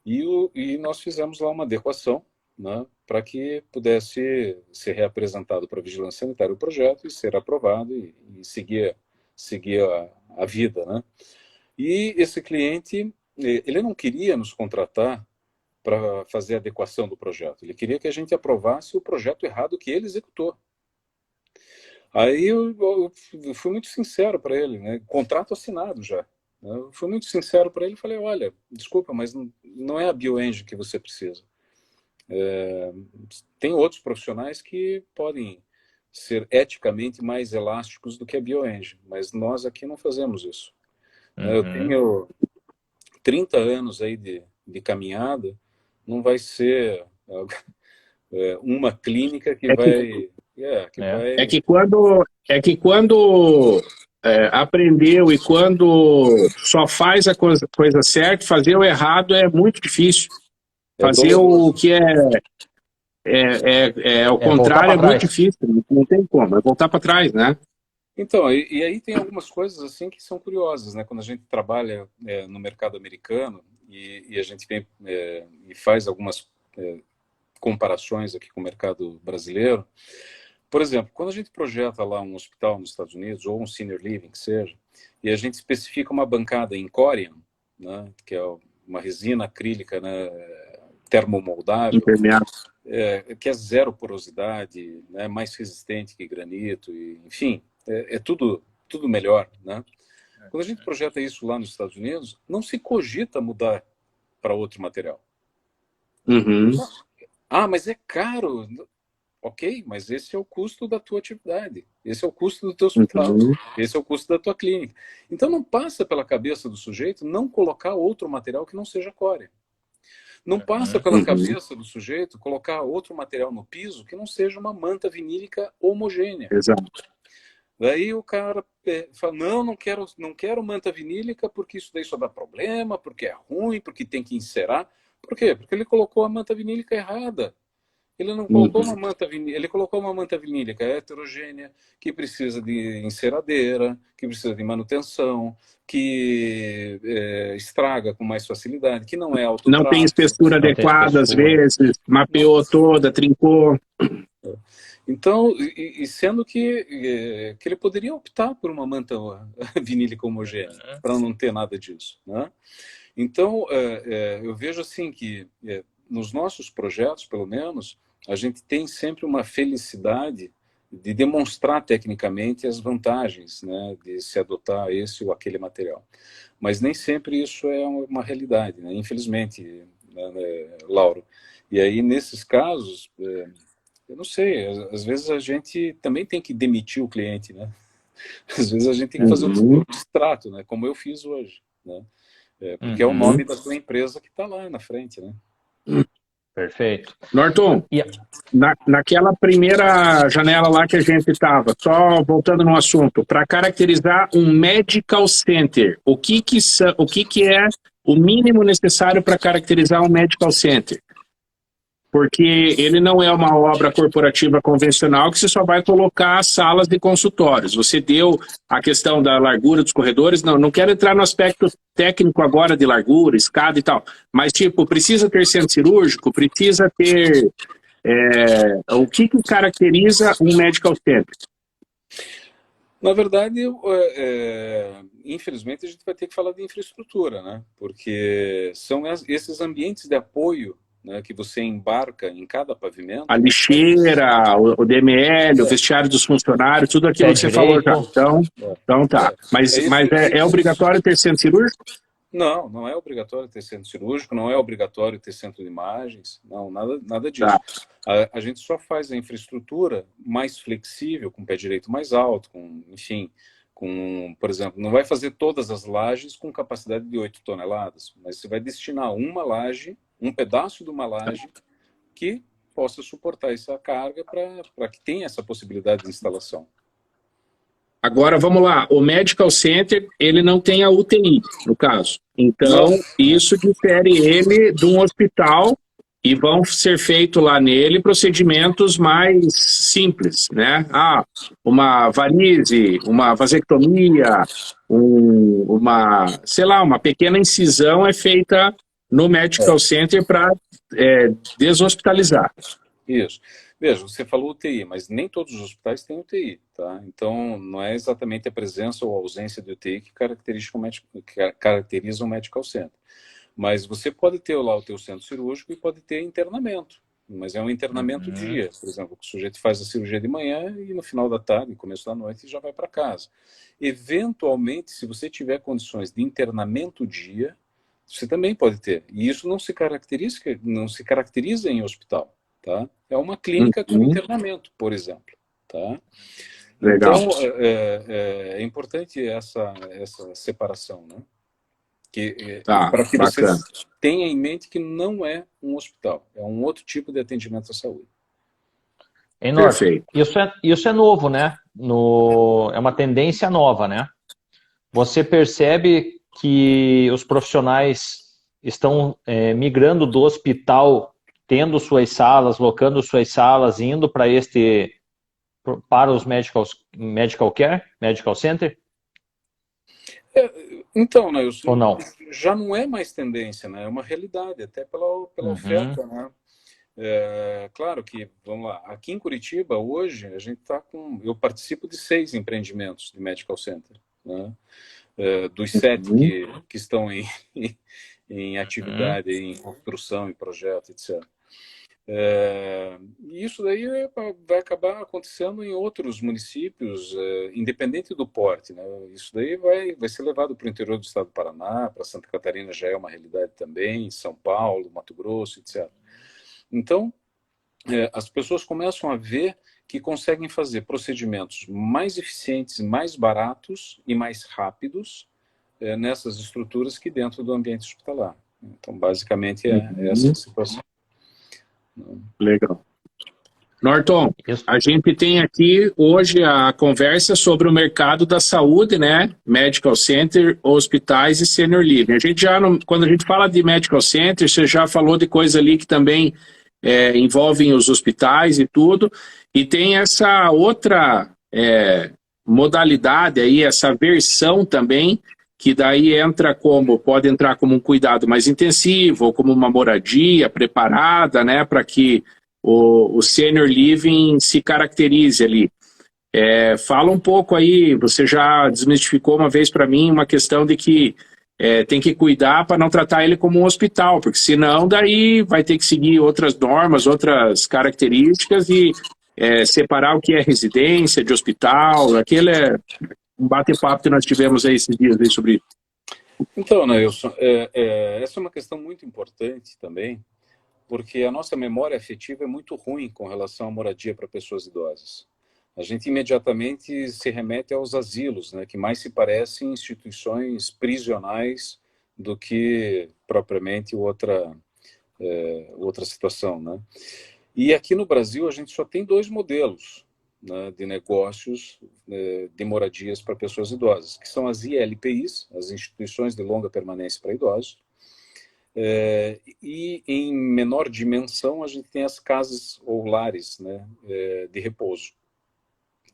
e nós fizemos lá uma adequação, né, para que pudesse ser reapresentado para a vigilância sanitária o projeto e ser aprovado e seguir a vida, né? E esse cliente, ele não queria nos contratar para fazer a adequação do projeto, ele queria que a gente aprovasse o projeto errado que ele executou. Aí eu fui muito sincero para ele, né? Contrato assinado já. Eu fui muito sincero para ele e falei, olha, desculpa, mas não é a BioEng que você precisa. Tem outros profissionais que podem ser eticamente mais elásticos do que a BioEng, mas nós aqui não fazemos isso. Eu tenho 30 anos aí de caminhada, não vai ser uma clínica que vai... É que quando aprendeu e quando só faz a coisa certa, fazer o errado é muito difícil. Fazer o que ao contrário é muito difícil, não tem como, é voltar para trás, né? Então, e aí tem algumas coisas assim que são curiosas, né? Quando a gente trabalha no mercado americano e a gente vem e faz algumas comparações aqui com o mercado brasileiro. Por exemplo, quando a gente projeta lá um hospital nos Estados Unidos, ou um senior living, que seja, e a gente especifica uma bancada em Corian, né, que é uma resina acrílica, né, termomoldável, que é zero porosidade, né, mais resistente que granito, e, enfim, é tudo melhor. Né? Quando a gente projeta isso lá nos Estados Unidos, não se cogita mudar para outro material. Ah, mas é caro. Ok, mas esse é o custo da tua atividade, esse é o custo do teu hospital, esse é o custo da tua clínica. Então não passa pela cabeça do sujeito não colocar outro material que não seja Corian. Não passa pela cabeça do sujeito colocar outro material no piso que não seja uma manta vinílica homogênea. Exato. Daí o cara fala, não quero manta vinílica porque isso daí só dá problema, porque é ruim, porque tem que encerar. Por quê? Porque ele colocou a manta vinílica errada. Ele não colocou uma manta vinílica, ele colocou uma manta vinílica heterogênea, que precisa de enceradeira, que precisa de manutenção, que estraga com mais facilidade, que não é autotráfico. Não tem espessura adequada, às vezes, mapeou toda, trincou. Então, e sendo que ele poderia optar por uma manta vinílica homogênea, para não ter nada disso. Né? Então, eu vejo assim que nos nossos projetos, pelo menos, a gente tem sempre uma felicidade de demonstrar tecnicamente as vantagens, né, de se adotar esse ou aquele material. Mas nem sempre isso é uma realidade, né, infelizmente, né, Lauro. E aí, nesses casos, eu não sei, às vezes a gente também tem que demitir o cliente, né? Às vezes a gente tem que fazer um extrato, né, como eu fiz hoje, né? Porque é o nome da sua empresa que está lá na frente, né? Perfeito. Norton, naquela primeira janela lá que a gente estava, só voltando no assunto, para caracterizar um medical center, o que é o mínimo necessário para caracterizar um medical center? Porque ele não é uma obra corporativa convencional que você só vai colocar salas de consultórios. Você deu a questão da largura dos corredores, não quero entrar no aspecto técnico agora de largura, escada e tal, mas tipo, precisa ter centro cirúrgico, precisa ter... o que caracteriza um medical center? Na verdade, infelizmente a gente vai ter que falar de infraestrutura, né? Porque são esses ambientes de apoio, né, que você embarca em cada pavimento. A lixeira, o DML, o vestiário dos funcionários, tudo aquilo que você falou já. Então tá. Mas é obrigatório ter centro cirúrgico? Não é obrigatório ter centro cirúrgico, não é obrigatório ter centro de imagens, não, nada disso. Tá. A gente só faz a infraestrutura mais flexível, com o pé direito mais alto, enfim, por exemplo, não vai fazer todas as lajes com capacidade de 8 toneladas, mas você vai destinar uma laje, um pedaço de uma laje que possa suportar essa carga para que tenha essa possibilidade de instalação. Agora, vamos lá. O Medical Center, ele não tem a UTI, no caso. Então, isso difere ele de um hospital e vão ser feitos lá nele procedimentos mais simples, né? Uma varize, uma vasectomia, sei lá, uma pequena incisão é feita no Medical Center para deshospitalizar. Isso. Veja, você falou UTI, mas nem todos os hospitais têm UTI, tá? Então, não é exatamente a presença ou a ausência de UTI que caracteriza o Medical Center. Mas você pode ter lá o teu centro cirúrgico e pode ter internamento, mas é um internamento dia. Por exemplo, o sujeito faz a cirurgia de manhã e no final da tarde, no começo da noite, já vai para casa. Eventualmente, se você tiver condições de internamento dia, você também pode ter. E isso não se caracteriza em hospital, tá? É uma clínica com internamento, por exemplo, tá? Legal. Então, é importante essa separação, né? Para que você tenha em mente que não é um hospital, é um outro tipo de atendimento à saúde. Perfeito. Isso é novo, né? É uma tendência nova, né? Você percebe que os profissionais estão migrando do hospital, tendo suas salas, locando suas salas, indo para os medical care, medical center? Então, né, ou não? Já não é mais tendência, né? É uma realidade, até pela oferta, né? Claro que, vamos lá, aqui em Curitiba, hoje, a gente está com... Eu participo de 6 empreendimentos de medical center, né? Dos 7 que estão em atividade, em construção, em projeto, etc. E isso daí vai acabar acontecendo em outros municípios, independente do porte, né? Isso daí vai ser levado para o interior do estado do Paraná, para Santa Catarina já é uma realidade também, São Paulo, Mato Grosso, etc. Então, as pessoas começam a ver que conseguem fazer procedimentos mais eficientes, mais baratos e mais rápidos nessas estruturas que dentro do ambiente hospitalar. Então, basicamente, é essa a situação. Legal. Norton, a gente tem aqui hoje a conversa sobre o mercado da saúde, né? Medical Center, hospitais e senior living. A gente já, quando a gente fala de Medical Center, você já falou de coisa ali que também envolvem os hospitais e tudo, e tem essa outra modalidade aí, essa versão também, que daí pode entrar como um cuidado mais intensivo, ou como uma moradia preparada, né, para que o senior living se caracterize ali. Fala um pouco aí, você já desmistificou uma vez para mim uma questão de que tem que cuidar para não tratar ele como um hospital, porque senão daí vai ter que seguir outras normas, outras características e separar o que é residência de hospital, aquele um bate-papo que nós tivemos aí esses dias aí sobre isso. Então, Neilson, essa é uma questão muito importante também, porque a nossa memória afetiva é muito ruim com relação à moradia para pessoas idosas. A gente imediatamente se remete aos asilos, né, que mais se parecem instituições prisionais do que propriamente outra situação, né? E aqui no Brasil a gente só tem 2 modelos, né, de negócios de moradias para pessoas idosas, que são as ILPIs, as instituições de longa permanência para idosos, e em menor dimensão a gente tem as casas ou lares, né, de repouso,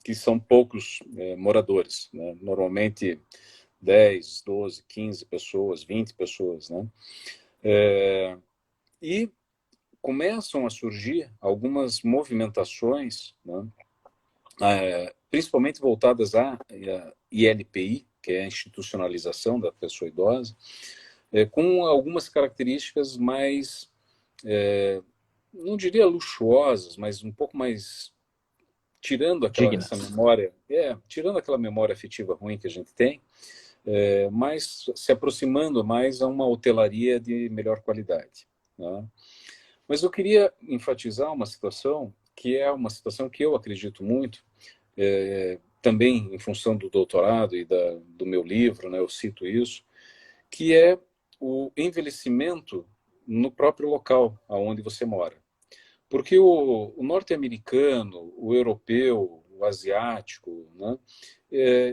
que são poucos moradores, né, normalmente 10, 12, 15 pessoas, 20 pessoas, né? E começam a surgir algumas movimentações, né, principalmente voltadas à ILPI, que é a institucionalização da pessoa idosa, com algumas características mais, não diria luxuosas, mas um pouco mais tirando essa memória, tirando aquela memória afetiva ruim que a gente tem, mas se aproximando mais a uma hotelaria de melhor qualidade, né? Mas eu queria enfatizar uma situação que é uma situação que eu acredito muito, também em função do doutorado e do meu livro, né, eu cito isso, que é o envelhecimento no próprio local onde você mora. Porque o norte-americano, o europeu, o asiático, né,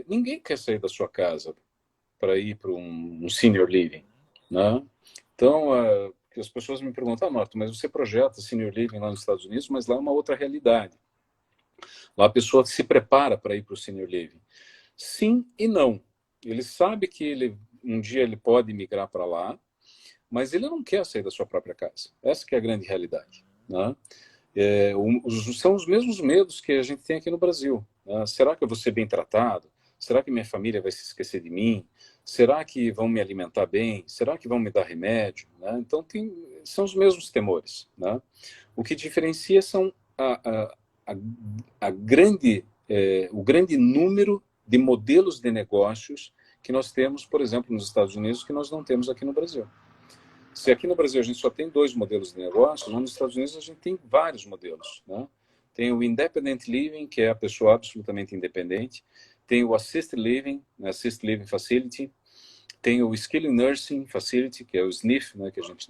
ninguém quer sair da sua casa para ir para um senior living, né? Então, porque as pessoas me perguntam, Norton, mas você projeta senior living lá nos Estados Unidos, mas lá é uma outra realidade. Lá a pessoa se prepara para ir para o senior living. Sim e não. Ele sabe que um dia ele pode migrar para lá, mas ele não quer sair da sua própria casa. Essa que é a grande realidade, né? São os mesmos medos que a gente tem aqui no Brasil, né? Será que eu vou ser bem tratado? Será que minha família vai se esquecer de mim? Será que vão me alimentar bem? Será que vão me dar remédio? Né? Então, são os mesmos temores, né? O que diferencia são o grande número de modelos de negócios que nós temos, por exemplo, nos Estados Unidos, que nós não temos aqui no Brasil. Se aqui no Brasil a gente só tem 2 modelos de negócio, lá nos Estados Unidos a gente tem vários modelos, né? Tem o Independent Living, que é a pessoa absolutamente independente. Tem o Assisted Living, Assisted Living Facility. Tem o Skilled Nursing Facility, que é o SNF, né, que a gente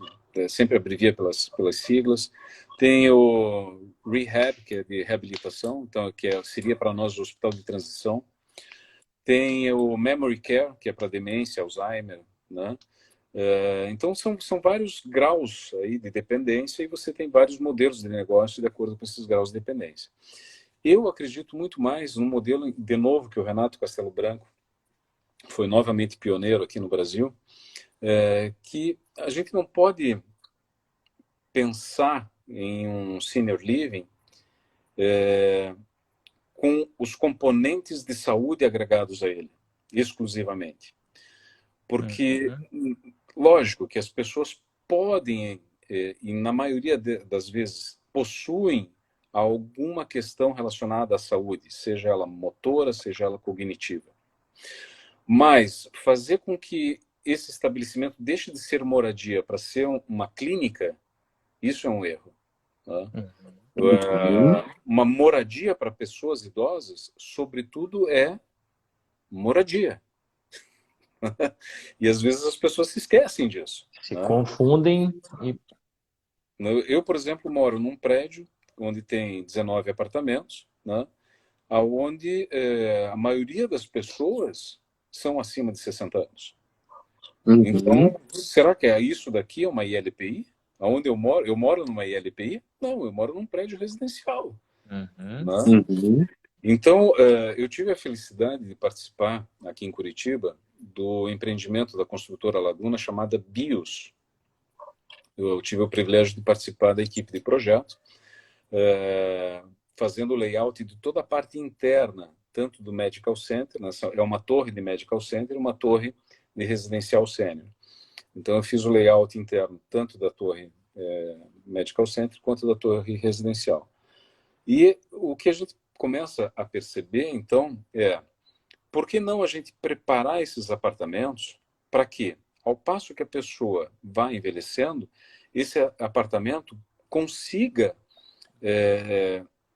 sempre abrevia pelas siglas. Tem o Rehab, que é de reabilitação, então, seria para nós o hospital de transição. Tem o Memory Care, que é para demência, Alzheimer, né? Então, são vários graus aí de dependência e você tem vários modelos de negócio de acordo com esses graus de dependência. Eu acredito muito mais no modelo, de novo, que o Renato Castelo Branco foi novamente pioneiro aqui no Brasil, que a gente não pode pensar em um senior living com os componentes de saúde agregados a ele, exclusivamente. Porque, lógico, que as pessoas podem, e na maioria das vezes, possuem alguma questão relacionada à saúde, seja ela motora, seja ela cognitiva. Mas fazer com que esse estabelecimento deixe de ser moradia para ser uma clínica, isso é um erro. Né? Uma moradia para pessoas idosas, sobretudo, é moradia. E às vezes as pessoas se esquecem disso. Se confundem. Eu, por exemplo, moro num prédio onde tem 19 apartamentos, né? Onde a maioria das pessoas são acima de 60 anos. Então, será que isso daqui é uma ILPI? Onde eu moro numa ILPI? Não, eu moro num prédio residencial. Né? Então, eu tive a felicidade de participar aqui em Curitiba do empreendimento da construtora Laguna chamada BIOS. Eu tive o privilégio de participar da equipe de projeto, fazendo o layout de toda a parte interna, tanto do Medical Center, é uma torre de Medical Center e uma torre de residencial sênior. Então, eu fiz o layout interno, tanto da torre Medical Center quanto da torre residencial. E o que a gente começa a perceber, então, por que não a gente preparar esses apartamentos para que, ao passo que a pessoa vai envelhecendo, esse apartamento consiga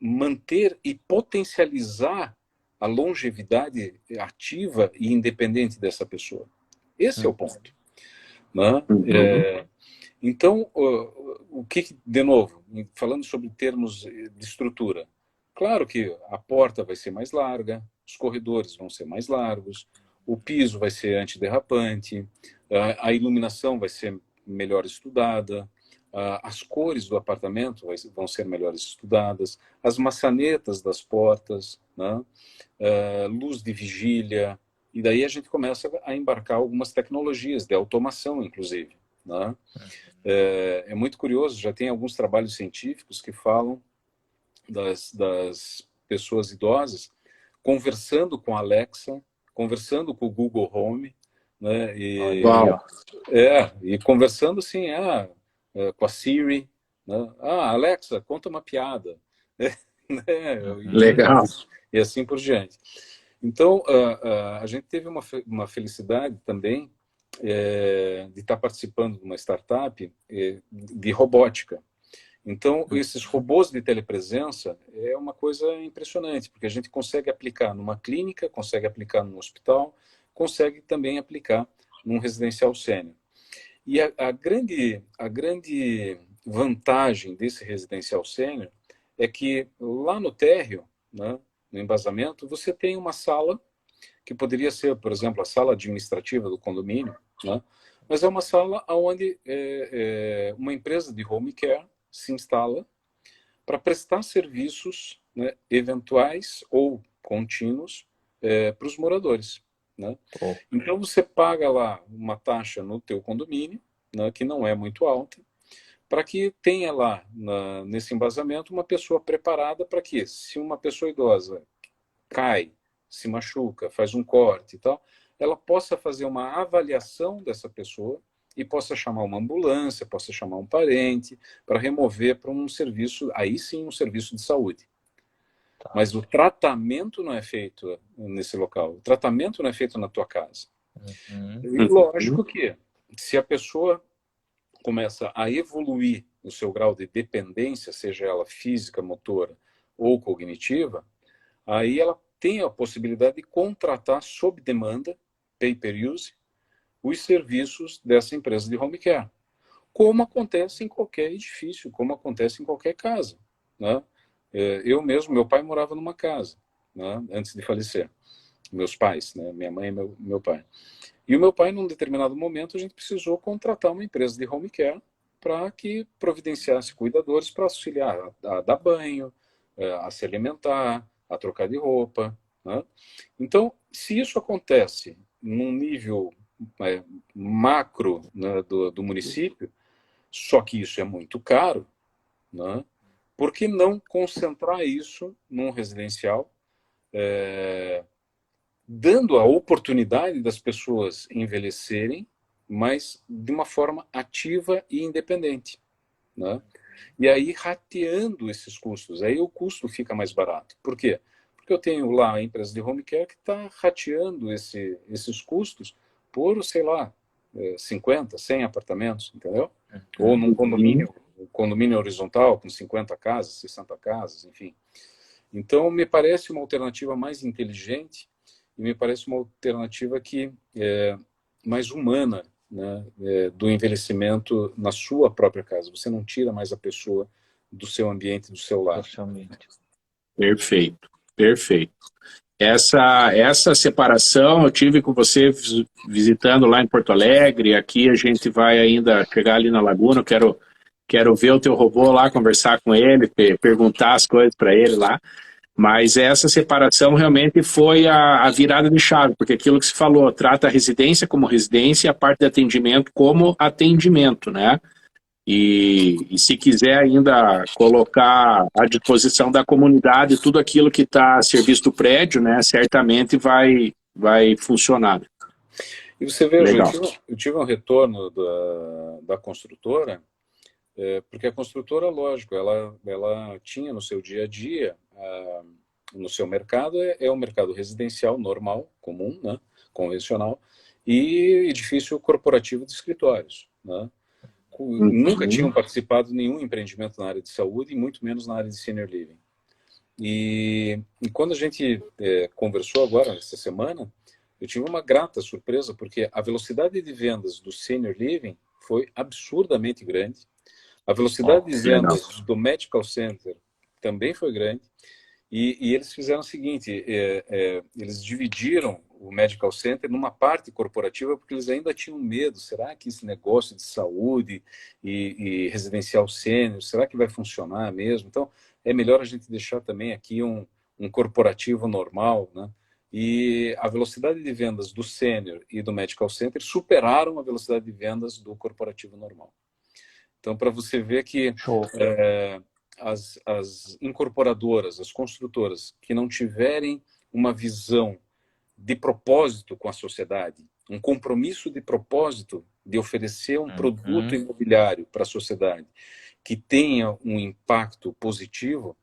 manter e potencializar a longevidade ativa e independente dessa pessoa. Esse é o ponto. Né? Então, o que, de novo, falando sobre termos de estrutura, claro que a porta vai ser mais larga, os corredores vão ser mais largos, o piso vai ser antiderrapante, a iluminação vai ser melhor estudada, as cores do apartamento vão ser melhores estudadas, as maçanetas das portas, né? Luz de vigília, e daí a gente começa a embarcar algumas tecnologias de automação, inclusive. Né? É muito curioso, já tem alguns trabalhos científicos que falam das pessoas idosas conversando com a Alexa, conversando com o Google Home, né? E conversando assim, com a Siri, né? Alexa, conta uma piada. Legal. E assim por diante. Então, a gente teve uma felicidade também de estar participando de uma startup de robótica. Então, esses robôs de telepresença é uma coisa impressionante, porque a gente consegue aplicar numa clínica, consegue aplicar num hospital, consegue também aplicar num residencial sênior. E a grande vantagem desse residencial sênior é que lá no térreo, né, no embasamento, você tem uma sala que poderia ser, por exemplo, a sala administrativa do condomínio, né, mas é uma sala onde uma empresa de home care se instala para prestar serviços, né, eventuais ou contínuos para os moradores, né? Oh. Então você paga lá uma taxa no teu condomínio, né, que não é muito alta, para que tenha lá nesse embasamento uma pessoa preparada para que, se uma pessoa idosa cai, se machuca, faz um corte e tal, ela possa fazer uma avaliação dessa pessoa e possa chamar uma ambulância, possa chamar um parente para remover para um serviço, aí sim um serviço de saúde. Tá. Mas o tratamento não é feito nesse local, o tratamento não é feito na tua casa. Uhum. E lógico que se a pessoa começa a evoluir o seu grau de dependência, seja ela física, motora ou cognitiva, aí ela tem a possibilidade de contratar sob demanda, pay-per-use, os serviços dessa empresa de home care, como acontece em qualquer edifício, como acontece em qualquer casa, né? Eu mesmo, meu pai morava numa casa, né, antes de falecer, meus pais, né, minha mãe e meu pai. E o meu pai, num determinado momento, a gente precisou contratar uma empresa de home care para que providenciasse cuidadores para auxiliar a dar banho, a se alimentar, a trocar de roupa, né? Então, se isso acontece num nível macro, né, do município, só que isso é muito caro, né? Por que não concentrar isso num residencial, dando a oportunidade das pessoas envelhecerem, mas de uma forma ativa e independente, né? E aí rateando esses custos, aí o custo fica mais barato. Por quê? Porque eu tenho lá a empresa de home care que está rateando esses custos por, sei lá, 50, 100 apartamentos, entendeu? Ou num condomínio, um condomínio horizontal com 50 casas, 60 casas, enfim. Então, me parece uma alternativa mais inteligente e me parece uma alternativa que é mais humana, né, do envelhecimento na sua própria casa. Você não tira mais a pessoa do seu ambiente, do seu lar. Perfeito, perfeito. Essa separação eu tive com você visitando lá em Porto Alegre. Aqui a gente vai ainda chegar ali na Laguna. Quero ver o teu robô lá, conversar com ele, perguntar as coisas para ele lá. Mas essa separação realmente foi a virada de chave, porque aquilo que se falou, trata a residência como residência e a parte de atendimento como atendimento, né? E se quiser ainda colocar à disposição da comunidade tudo aquilo que está a serviço do prédio, né, certamente vai funcionar. E você veja, eu tive um retorno da construtora, porque a construtora, lógico, ela tinha no seu dia a dia, no seu mercado, é um mercado residencial normal, comum, né, convencional, e edifício corporativo de escritórios, né? Nunca tinham participado de nenhum empreendimento na área de saúde e muito menos na área de senior living. E quando a gente conversou agora, essa semana, eu tive uma grata surpresa, porque a velocidade de vendas do senior living foi absurdamente grande. A velocidade de vendas do medical center também foi grande. E eles fizeram o seguinte, eles dividiram o medical center numa parte corporativa, porque eles ainda tinham medo, será que esse negócio de saúde e residencial sênior, será que vai funcionar mesmo? Então, é melhor a gente deixar também aqui um corporativo normal, né? E a velocidade de vendas do sênior e do medical center superaram a velocidade de vendas do corporativo normal. Então, para você ver que as incorporadoras, as construtoras que não tiverem uma visão de propósito com a sociedade, um compromisso de propósito de oferecer um produto imobiliário para a sociedade que tenha um impacto positivo,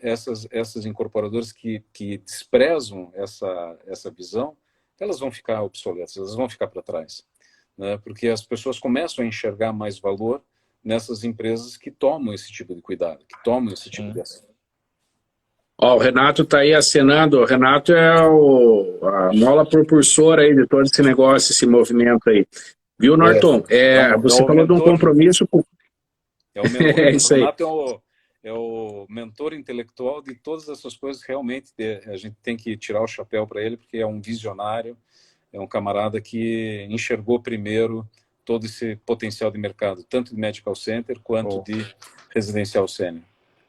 essas incorporadoras que desprezam essa visão, elas vão ficar obsoletas, elas vão ficar para trás, né? Porque as pessoas começam a enxergar mais valor nessas empresas que tomam esse tipo de cuidado, que tomam esse tipo de ação. Ó, o Renato está aí acenando. O Renato é a mola propulsora aí de todo esse negócio, esse movimento aí. Viu, Norton? Você falou de um compromisso com... É isso aí. O Renato é o mentor intelectual de todas essas coisas. Realmente, a gente tem que tirar o chapéu para ele, porque é um visionário, é um camarada que enxergou primeiro todo esse potencial de mercado, tanto de medical center quanto de residencial sênior.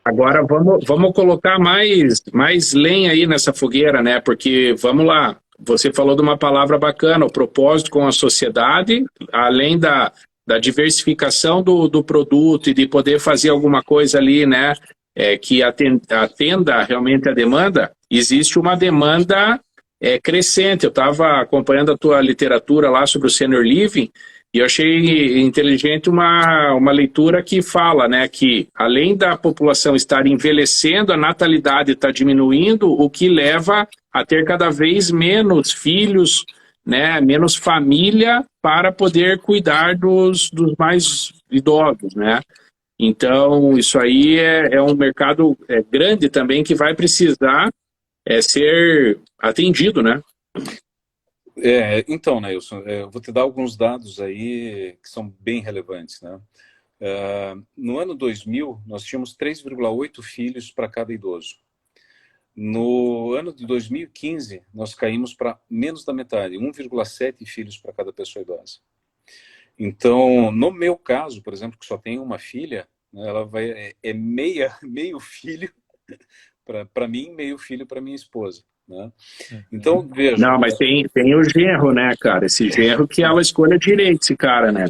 Agora vamos colocar mais lenha aí nessa fogueira, né? Porque, vamos lá, você falou de uma palavra bacana, o propósito com a sociedade, além da diversificação do produto e de poder fazer alguma coisa ali, né? Que atenda realmente a demanda, existe uma demanda crescente. Eu estava acompanhando a tua literatura lá sobre o Senior Living, e eu achei inteligente uma leitura que fala, né, que além da população estar envelhecendo, a natalidade está diminuindo, o que leva a ter cada vez menos filhos, né, menos família para poder cuidar dos mais idosos, né? Então, isso aí é um mercado grande também que vai precisar ser atendido, né? Então, Neilson, eu vou te dar alguns dados aí que são bem relevantes, né? No ano 2000, nós tínhamos 3,8 filhos para cada idoso. No ano de 2015, nós caímos para menos da metade, 1,7 filhos para cada pessoa idosa. Então, no meu caso, por exemplo, que só tenho uma filha, né, ela meio filho para mim, meio filho para minha esposa. Né? Então, veja... Não, mas tem o genro, né, cara? Esse genro que ela escolha direito, esse cara, né?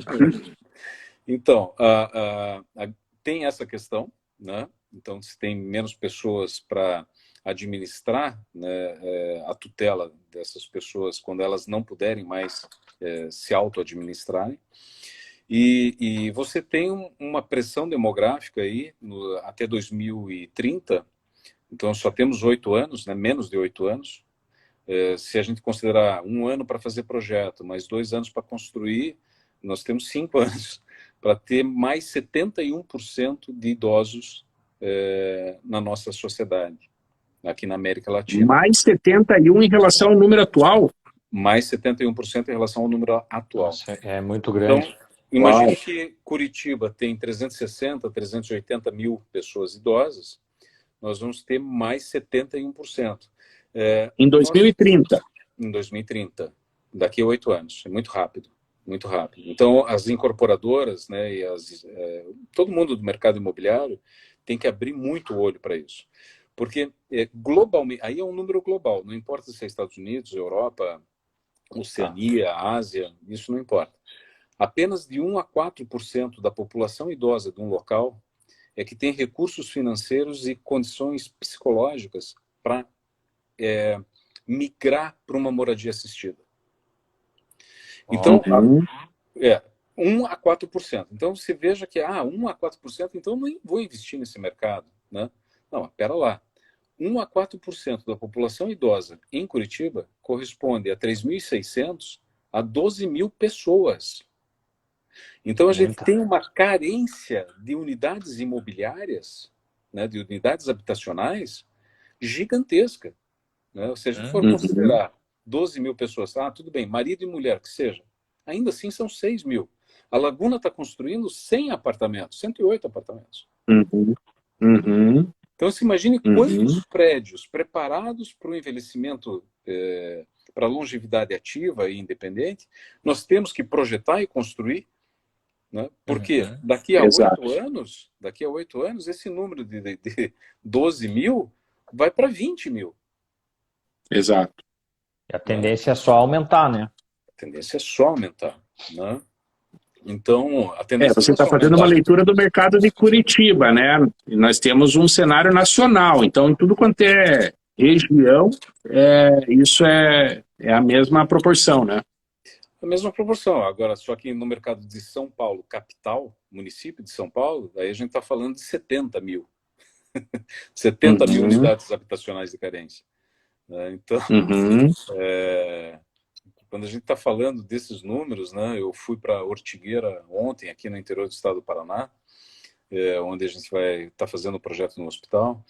Então, tem essa questão, né? Então, se tem menos pessoas para administrar, né, a tutela dessas pessoas quando elas não puderem mais se auto-administrarem. E você tem uma pressão demográfica aí até 2030. Então, só temos 8 anos, né, menos de 8 anos. Se a gente considerar 1 ano para fazer projeto, mais 2 anos para construir, nós temos 5 anos para ter mais 71% de idosos na nossa sociedade, aqui na América Latina. Mais 71 em relação ao número atual? Mais 71% em relação ao número atual. Nossa, é muito grande. Então, imagine que Curitiba tem 360, 380 mil pessoas idosas, nós vamos ter mais 71%. Em 2030. Em 2030, daqui a 8 anos. É muito rápido, muito rápido. Então, as incorporadoras, né, e todo mundo do mercado imobiliário tem que abrir muito o olho para isso. Porque, globalmente, aí é um número global, não importa se é Estados Unidos, Europa, Oceania, Ásia, isso não importa. Apenas de 1 a 4% da população idosa de um local é que tem recursos financeiros e condições psicológicas para migrar para uma moradia assistida. Então, 1 a 4%. Então, você veja que 1 a 4%, então não vou investir nesse mercado. Né? Não, espera lá. 1 a 4% da população idosa em Curitiba corresponde a 3.600 a 12 mil pessoas. Então, a gente tem uma carência de unidades imobiliárias, né, de unidades habitacionais, gigantesca. Né? Se a gente for considerar 12 mil pessoas, tudo bem, marido e mulher, que seja, ainda assim são 6 mil. A Laguna está construindo 100 apartamentos, 108 apartamentos. Então, se imagine quantos prédios preparados para o envelhecimento, para a longevidade ativa e independente, nós temos que projetar e construir. Né? Porque daqui a 8 anos, esse número de 12 mil vai para 20 mil. Exato. E a tendência é só aumentar, né? A tendência é só aumentar. Né? Então, a tendência você está fazendo uma leitura do mercado de Curitiba, né? E nós temos um cenário nacional, então em tudo quanto é região, isso é a mesma proporção, né? A mesma proporção. Agora, só que no mercado de São Paulo, capital, município de São Paulo, aí a gente está falando de 70 mil. 70 mil unidades habitacionais de carência. Então, quando a gente está falando desses números, né, eu fui para Ortigueira ontem, aqui no interior do estado do Paraná, onde a gente vai estar fazendo o projeto no hospital.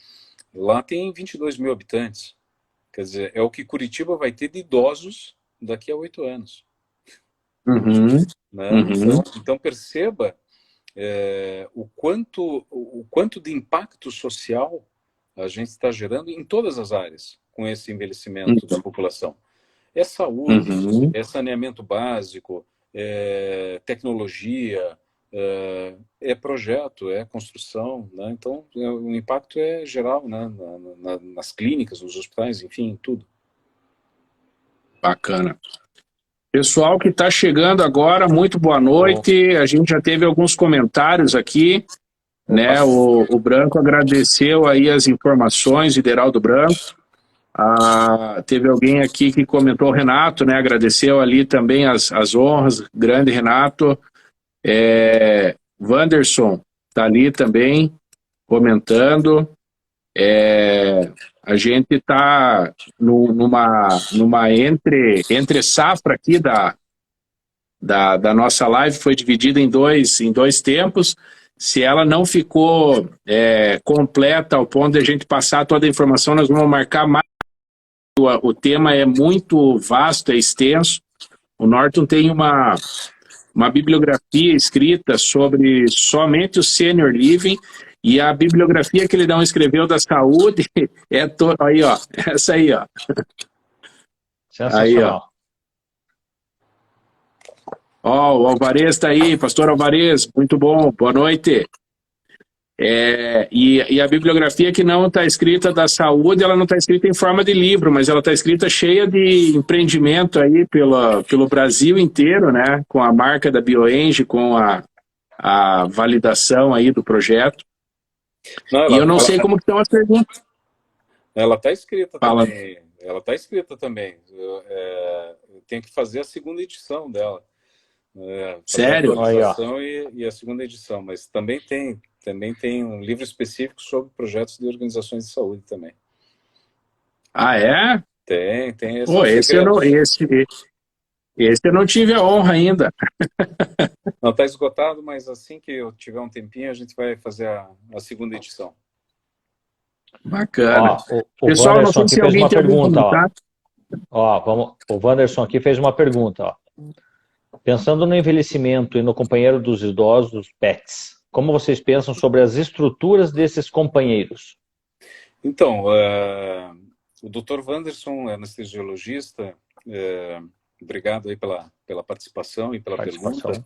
Lá tem 22 mil habitantes. Quer dizer, é o que Curitiba vai ter de idosos daqui a 8 anos. Né? Então perceba o quanto de impacto social a gente está gerando em todas as áreas com esse envelhecimento da população. É saúde, Uhum. é saneamento básico, é tecnologia, é projeto, é construção, né? Então, o impacto é geral, né? Nas clínicas, nos hospitais, enfim, tudo. Bacana. Pessoal que está chegando agora, muito boa noite. A gente já teve alguns comentários aqui, né? O Branco agradeceu aí as informações, Ideraldo Branco. Teve alguém aqui que comentou, o Renato, né? Agradeceu ali também as honras, grande Renato. Wanderson está ali também comentando. A gente está numa entre safra aqui da nossa live, foi dividida em dois tempos. Se ela não ficou completa ao ponto de a gente passar toda a informação, nós vamos marcar mais. O tema é muito vasto, é extenso. O Norton tem uma bibliografia escrita sobre somente o senior living, e a bibliografia que ele não escreveu da saúde aí, ó, essa aí, ó. Aí, ó. Ó, o Alvarez está aí, pastor Alvarez, muito bom, boa noite. E a bibliografia que não está escrita da saúde, ela não está escrita em forma de livro, mas ela está escrita cheia de empreendimento aí pelo Brasil inteiro, né? Com a marca da BioEng, com a validação aí do projeto. Não, e eu não sei como estão as perguntas. Ela está escrita também. Ela está escrita também. Eu tenho que fazer a segunda edição dela. Sério? A atualização e a segunda edição, mas também tem um livro específico sobre projetos de organizações de saúde também. Ah, é? Tem. Pô, esse eu não tive a honra ainda. Não, está esgotado, mas assim que eu tiver um tempinho, a gente vai fazer a segunda edição. Bacana. O pessoal, não sei se alguém uma tem pergunta. O Wanderson aqui fez uma pergunta. Ó. Pensando no envelhecimento e no companheiro dos idosos, pets, como vocês pensam sobre as estruturas desses companheiros? Então, o Dr. Wanderson é anestesiologista. Obrigado aí pela participação e pela pergunta.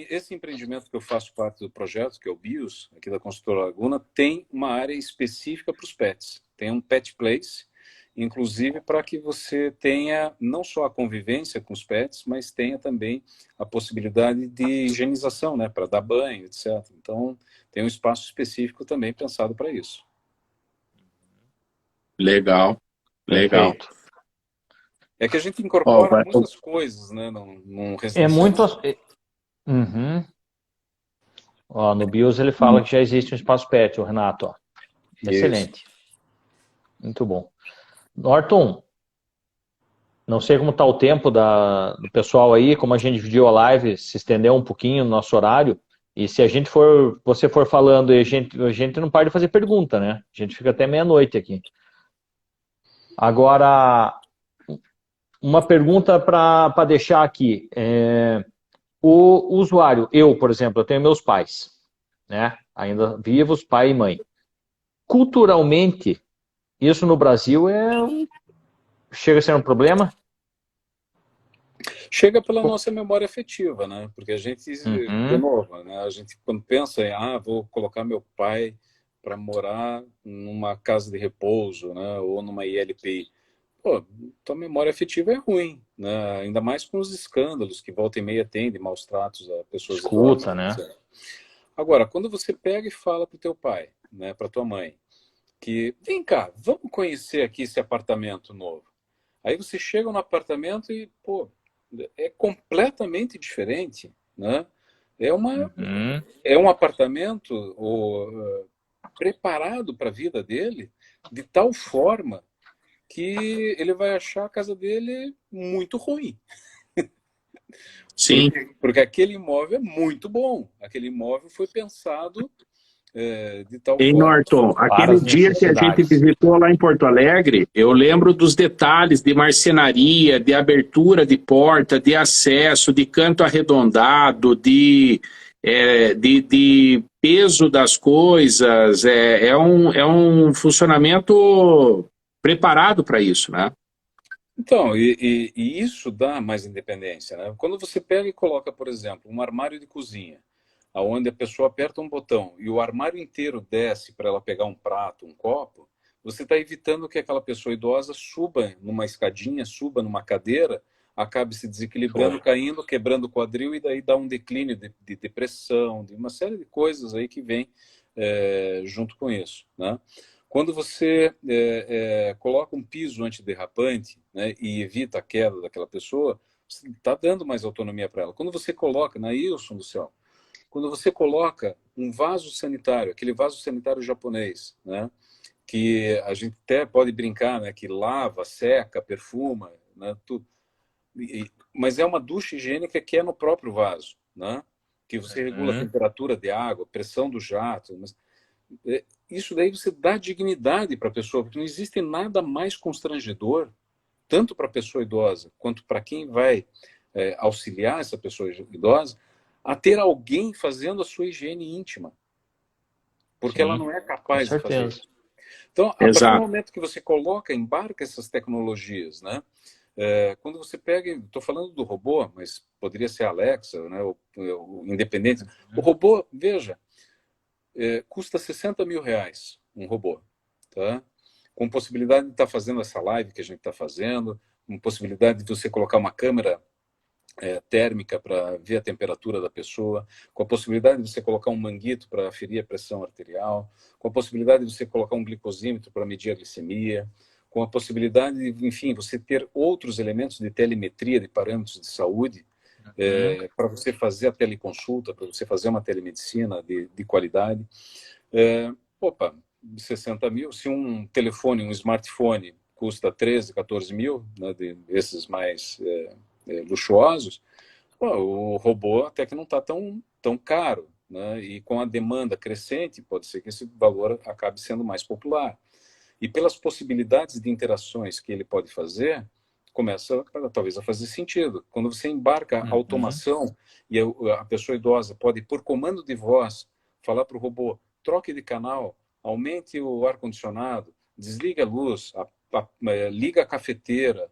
Esse empreendimento que eu faço parte do projeto, que é o BIOS, aqui da Construtora Laguna, tem uma área específica para os pets. Tem um pet place, inclusive para que você tenha não só a convivência com os pets, mas tenha também a possibilidade de higienização, né, para dar banho, etc. Então, tem um espaço específico também pensado para isso. Legal. Perfeito. É que a gente incorpora muitas coisas, né, num residencial. É muito... Uhum. No BIOS ele fala que já existe um espaço pet, o Renato. Ó. Excelente. Muito bom. Norton, não sei como está o tempo do pessoal aí, como a gente dividiu a live, se estendeu um pouquinho no nosso horário, e se você for falando, a gente não para de fazer pergunta, né? A gente fica até meia-noite aqui. Agora, uma pergunta para deixar aqui. O usuário, eu, por exemplo, eu tenho meus pais, né? Ainda vivos, pai e mãe. Culturalmente, isso no Brasil chega a ser um problema? Chega pela nossa memória afetiva, né? Porque a gente, de novo, né? A gente quando pensa em, vou colocar meu pai para morar numa casa de repouso, né? Ou numa ILPI. Pô, tua memória afetiva é ruim, né? Ainda mais com os escândalos que volta e meia tem de maus tratos a pessoas escuta, idosas, né? etc. Agora, quando você pega e fala pro teu pai, né, pra tua mãe, que vem cá, vamos conhecer aqui esse apartamento novo. Aí você chega no apartamento e, pô, é completamente diferente, né? É um apartamento preparado para a vida dele de tal forma que ele vai achar a casa dele muito ruim. Sim. Porque aquele imóvel é muito bom. Aquele imóvel foi pensado de tal forma. Norton, aquele dia que a gente visitou lá em Porto Alegre, eu lembro dos detalhes de marcenaria, de abertura de porta, de acesso, de canto arredondado, de peso das coisas. É um funcionamento preparado para isso, né? Então, e isso dá mais independência, né? Quando você pega e coloca, por exemplo, um armário de cozinha, onde a pessoa aperta um botão e o armário inteiro desce para ela pegar um prato, um copo, você está evitando que aquela pessoa idosa suba numa escadinha, suba numa cadeira, acabe se desequilibrando, caindo, quebrando o quadril e daí dá um declínio de depressão, de uma série de coisas aí que vem junto com isso, né? Quando você coloca um piso antiderrapante, né, e evita a queda daquela pessoa, você está dando mais autonomia para ela. Quando você coloca, na Ilson do céu, quando você coloca um vaso sanitário, aquele vaso sanitário japonês, né, que a gente até pode brincar, né, que lava, seca, perfuma, né, tudo. Mas é uma ducha higiênica que é no próprio vaso, né, que você regula a temperatura de água, pressão do jato, mas isso daí você dá dignidade para a pessoa, porque não existe nada mais constrangedor, tanto para a pessoa idosa, quanto para quem vai auxiliar essa pessoa idosa, a ter alguém fazendo a sua higiene íntima. Porque Sim, ela não é capaz de fazer isso. Então, a Exato. partir do momento que você coloca, embarca essas tecnologias, né? Quando você pega, estou falando do robô, mas poderia ser a Alexa, né? O independente. O robô, veja, custa R$60 mil um robô, tá? Com possibilidade de estar fazendo essa live que a gente está fazendo, com possibilidade de você colocar uma câmera térmica para ver a temperatura da pessoa, com a possibilidade de você colocar um manguito para aferir a pressão arterial, com a possibilidade de você colocar um glicosímetro para medir a glicemia, com a possibilidade de, enfim, você ter outros elementos de telemetria de parâmetros de saúde, para você fazer a teleconsulta, para você fazer uma telemedicina de qualidade. Opa, 60 mil, se um telefone, um smartphone custa 13, 14 mil, né, esses mais luxuosos, o robô até que não está tão caro, né, e com a demanda crescente, pode ser que esse valor acabe sendo mais popular. E pelas possibilidades de interações que ele pode fazer, começa talvez a fazer sentido. Quando você embarca a automação e a pessoa idosa pode, por comando de voz, falar para o robô, troque de canal, aumente o ar-condicionado, desliga a luz, liga a cafeteira,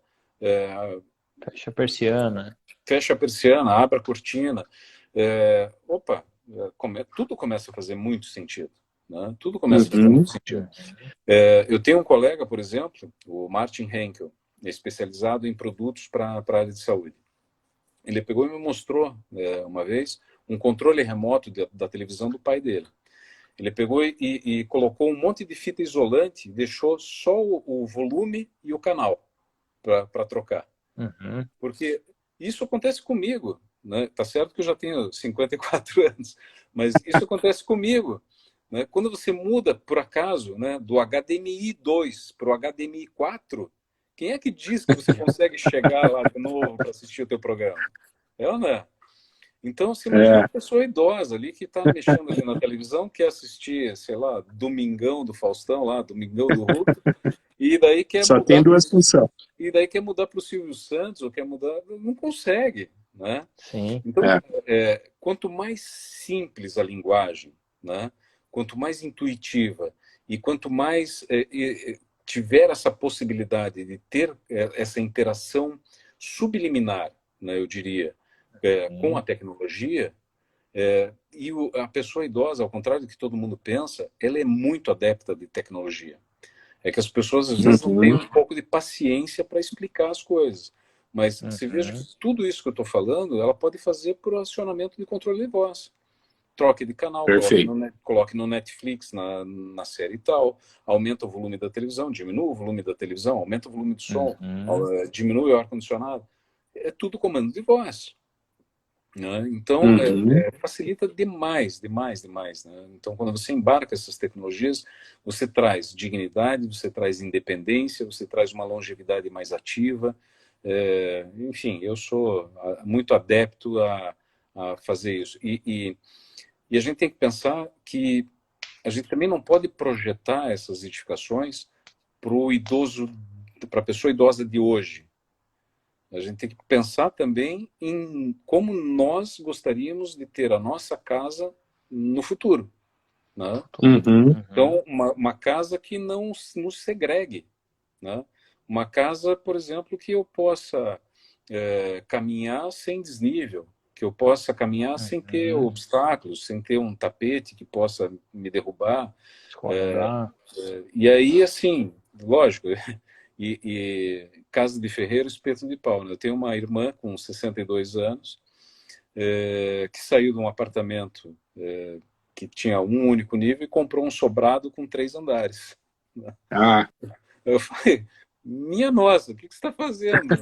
fecha a persiana. Fecha a persiana, abre a cortina. Tudo começa a fazer muito sentido. Né? Tudo começa a fazer muito sentido. Eu tenho um colega, por exemplo, o Martin Henkel, especializado em produtos para a área de saúde. Ele pegou e me mostrou, uma vez, um controle remoto da televisão do pai dele. Ele pegou e colocou um monte de fita isolante, deixou só o volume e o canal para trocar. Porque isso acontece comigo. Né? Tá certo que eu já tenho 54 anos, mas isso acontece comigo. Né? Quando você muda, por acaso, né, do HDMI 2 para o HDMI 4, quem é que diz que você consegue chegar lá de novo para assistir o teu programa? É ou não é? Então, você imagina uma pessoa idosa ali que está mexendo ali na televisão, quer assistir, sei lá, Domingão do Faustão, lá, Domingão do Hulk, e daí quer Só tem duas funções. E daí quer mudar para o Silvio Santos, ou quer mudar, não consegue, né? Sim. Então, quanto mais simples a linguagem, né? Quanto mais intuitiva e quanto mais tiver essa possibilidade de ter essa interação subliminar, né, eu diria, com a tecnologia, e a pessoa idosa, ao contrário do que todo mundo pensa, ela é muito adepta de tecnologia. É que as pessoas, às vezes, não têm um pouco de paciência para explicar as coisas. Mas você veja que tudo isso que eu estou falando, ela pode fazer por acionamento de controle de voz. Troque de canal, coloque no Netflix, na série tal, aumenta o volume da televisão, diminua o volume da televisão, aumenta o volume do som, diminui o ar-condicionado. É tudo comando de voz. Né? Então, facilita demais. Né? Então, quando você embarca essas tecnologias, você traz dignidade, você traz independência, você traz uma longevidade mais ativa. Enfim, eu sou muito adepto a fazer isso. E a gente tem que pensar que a gente também não pode projetar essas edificações para o idoso, para a pessoa idosa de hoje. A gente tem que pensar também em como nós gostaríamos de ter a nossa casa no futuro. Né? Então, uma casa que não nos segregue. né? Uma casa, por exemplo, que eu possa caminhar sem desnível, que eu possa caminhar sem ter obstáculos, sem ter um tapete que possa me derrubar. E aí, assim, lógico, e casa de ferreiro, espeto de pau, né? Eu tenho uma irmã com 62 anos, que saiu de um apartamento que tinha um único nível e comprou um sobrado com 3 andares. Né? Eu falei, minha nossa, o que você está fazendo?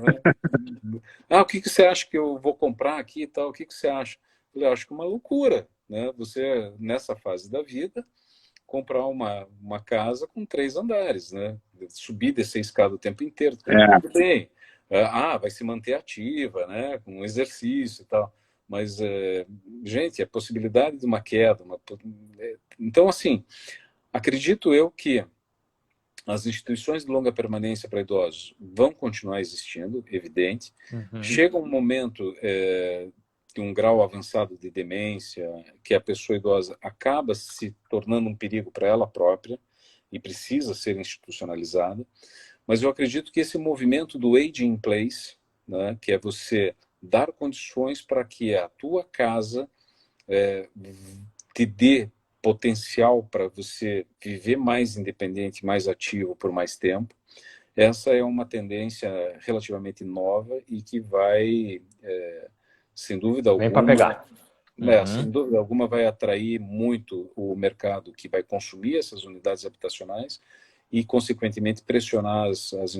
O que você acha que eu vou comprar aqui e tal? O que você acha? Eu falei, acho que é uma loucura, né? Você, nessa fase da vida, comprar uma casa com 3 andares, né? Subir e descer a escada o tempo inteiro, tudo bem. Vai se manter ativa, né? Com exercício e tal. Mas, gente, a possibilidade de uma queda... Então, assim, acredito eu que as instituições de longa permanência para idosos vão continuar existindo, evidente. Chega um momento de um grau avançado de demência, que a pessoa idosa acaba se tornando um perigo para ela própria e precisa ser institucionalizada. Mas eu acredito que esse movimento do aging in place, né, que é você dar condições para que a tua casa te dê potencial para você viver mais independente, mais ativo por mais tempo. Essa é uma tendência relativamente nova e que vai, sem dúvida alguma... Vem para pegar. Sem dúvida alguma vai atrair muito o mercado que vai consumir essas unidades habitacionais e, consequentemente, pressionar as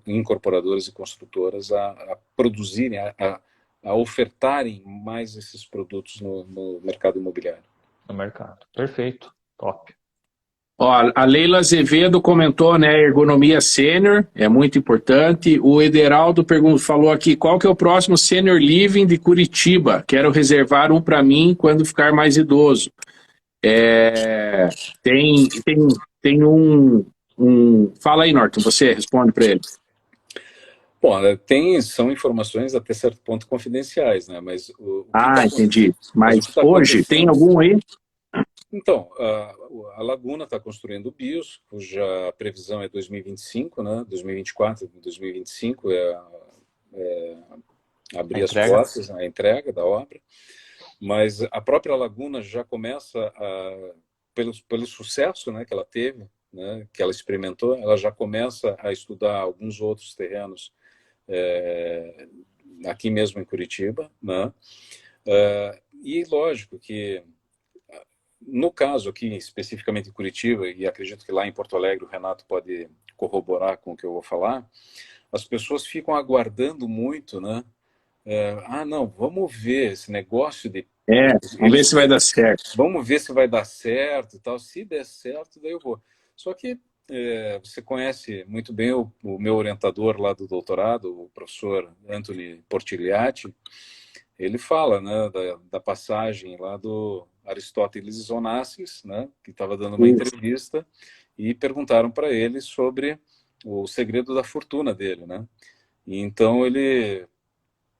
incorporadoras e construtoras a produzirem, a ofertarem mais esses produtos no mercado imobiliário. No mercado. Perfeito. Top. Ó, a Leila Azevedo comentou, né, ergonomia sênior, é muito importante. O Ederaldo falou aqui, qual que é o próximo Senior Living de Curitiba? Quero reservar um para mim quando ficar mais idoso. Tem um... Fala aí, Norton, você responde para ele. Bom, são informações até certo ponto confidenciais, né? Mas entendi. Mas hoje tem algum aí? Então, a Laguna está construindo o BIOS, cuja previsão é 2025, né? 2024, 2025 abrir as portas, a entrega da obra. Mas a própria Laguna já começa, pelo sucesso, né, que ela teve, né, que ela experimentou, ela já começa a estudar alguns outros terrenos aqui mesmo em Curitiba, né? E lógico que no caso aqui, especificamente em Curitiba, e acredito que lá em Porto Alegre o Renato pode corroborar com o que eu vou falar, as pessoas ficam aguardando muito, né? Não, vamos ver esse negócio de... vamos ver se vai dar certo. Vamos ver se vai dar certo e tal. Se der certo, daí eu vou. Só que você conhece muito bem o meu orientador lá do doutorado, o professor Anthony Portigliatti. Ele fala, né, da passagem lá do Aristóteles Onassis, né, que estava dando uma entrevista e perguntaram para ele sobre o segredo da fortuna dele, né? E então ele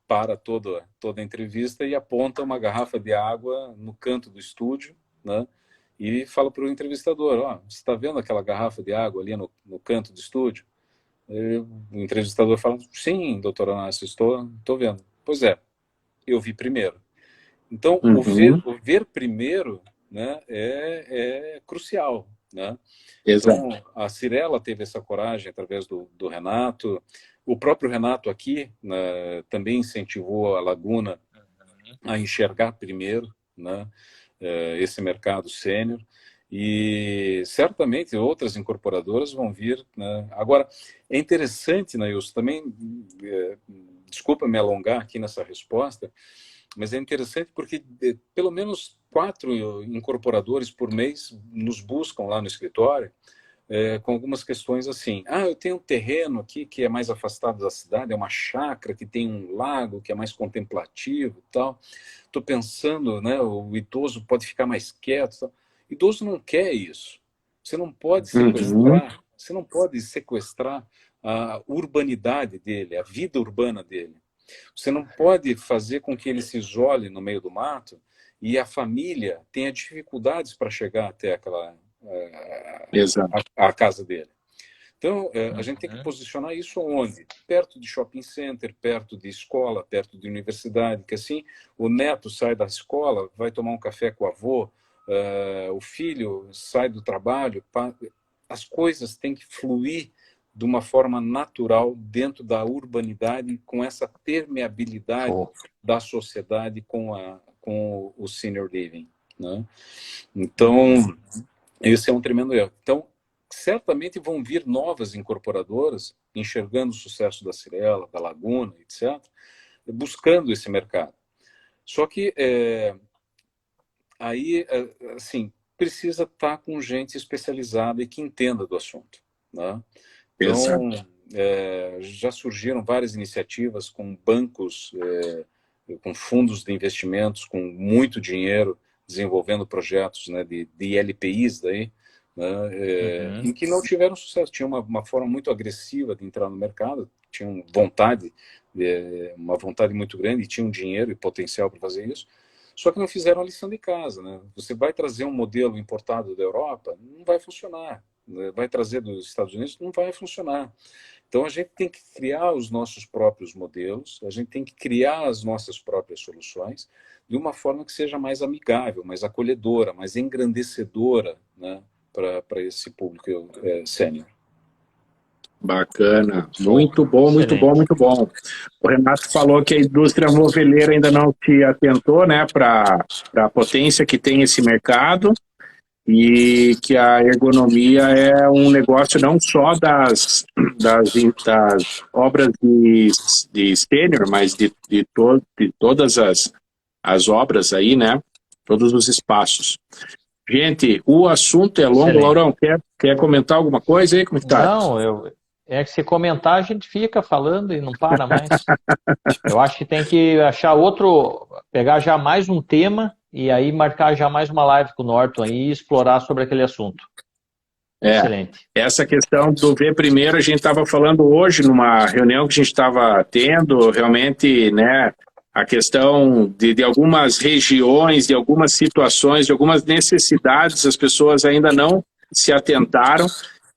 para toda a entrevista e aponta uma garrafa de água no canto do estúdio, né? E fala para o entrevistador, você está vendo aquela garrafa de água ali no canto do estúdio? E o entrevistador fala, sim, doutor Onassis, estou vendo. Pois é, eu vi primeiro. Então, o ver primeiro, né, é crucial, né? Exato. Então, a Cirela teve essa coragem através do Renato. O próprio Renato aqui, né, também incentivou a Laguna a enxergar primeiro, né, esse mercado sênior. E certamente outras incorporadoras vão vir, né? Agora, é interessante, Nailson, também, desculpa me alongar aqui nessa resposta, mas é interessante porque pelo menos 4 incorporadores por mês nos buscam lá no escritório com algumas questões assim. Eu tenho um terreno aqui que é mais afastado da cidade, é uma chácara que tem um lago que é mais contemplativo e tal. Estou pensando, né, o idoso pode ficar mais quieto. Tal. O idoso não quer isso. Você não pode sequestrar, você não pode sequestrar a urbanidade dele, a vida urbana dele. Você não pode fazer com que ele se isole no meio do mato e a família tenha dificuldades para chegar até a casa dele. Então, a gente tem que posicionar isso onde? Perto de shopping center, perto de escola, perto de universidade, que assim o neto sai da escola, vai tomar um café com o avô, o filho sai do trabalho, as coisas têm que fluir de uma forma natural dentro da urbanidade, com essa permeabilidade da sociedade com o senior living, né? Então, esse é um tremendo erro. Então, certamente vão vir novas incorporadoras, enxergando o sucesso da Cyrela, da Laguna, etc., buscando esse mercado. Só que, aí, assim, precisa estar com gente especializada e que entenda do assunto, né? Então, já surgiram várias iniciativas com bancos, com fundos de investimentos, com muito dinheiro, desenvolvendo projetos, né, de LPIs daí, né, em que não tiveram sucesso. Tinha uma forma muito agressiva de entrar no mercado, tinham vontade, uma vontade muito grande, e tinham dinheiro e potencial para fazer isso, só que não fizeram a lição de casa, né? Você vai trazer um modelo importado da Europa, não vai funcionar. Vai trazer dos Estados Unidos, não vai funcionar. Então, a gente tem que criar os nossos próprios modelos, a gente tem que criar as nossas próprias soluções de uma forma que seja mais amigável, mais acolhedora, mais engrandecedora, né, para esse público sênior. Bacana, muito bom, muito bom, muito bom. O Renato falou que a indústria moveleira ainda não se atentou, né, para a potência que tem esse mercado, e que a ergonomia é um negócio não só das obras de sênior, mas de todas as obras aí, né? Todos os espaços. Gente, o assunto é longo. Excelente. Laurão, quer comentar alguma coisa aí? Como está? Não, é que se comentar a gente fica falando e não para mais. Eu acho que tem que achar pegar já mais um tema e aí marcar já mais uma live com o Norton aí e explorar sobre aquele assunto. Excelente. Essa questão do ver primeiro, a gente estava falando hoje numa reunião que a gente estava tendo, realmente, né, a questão de algumas regiões, de algumas situações, de algumas necessidades, as pessoas ainda não se atentaram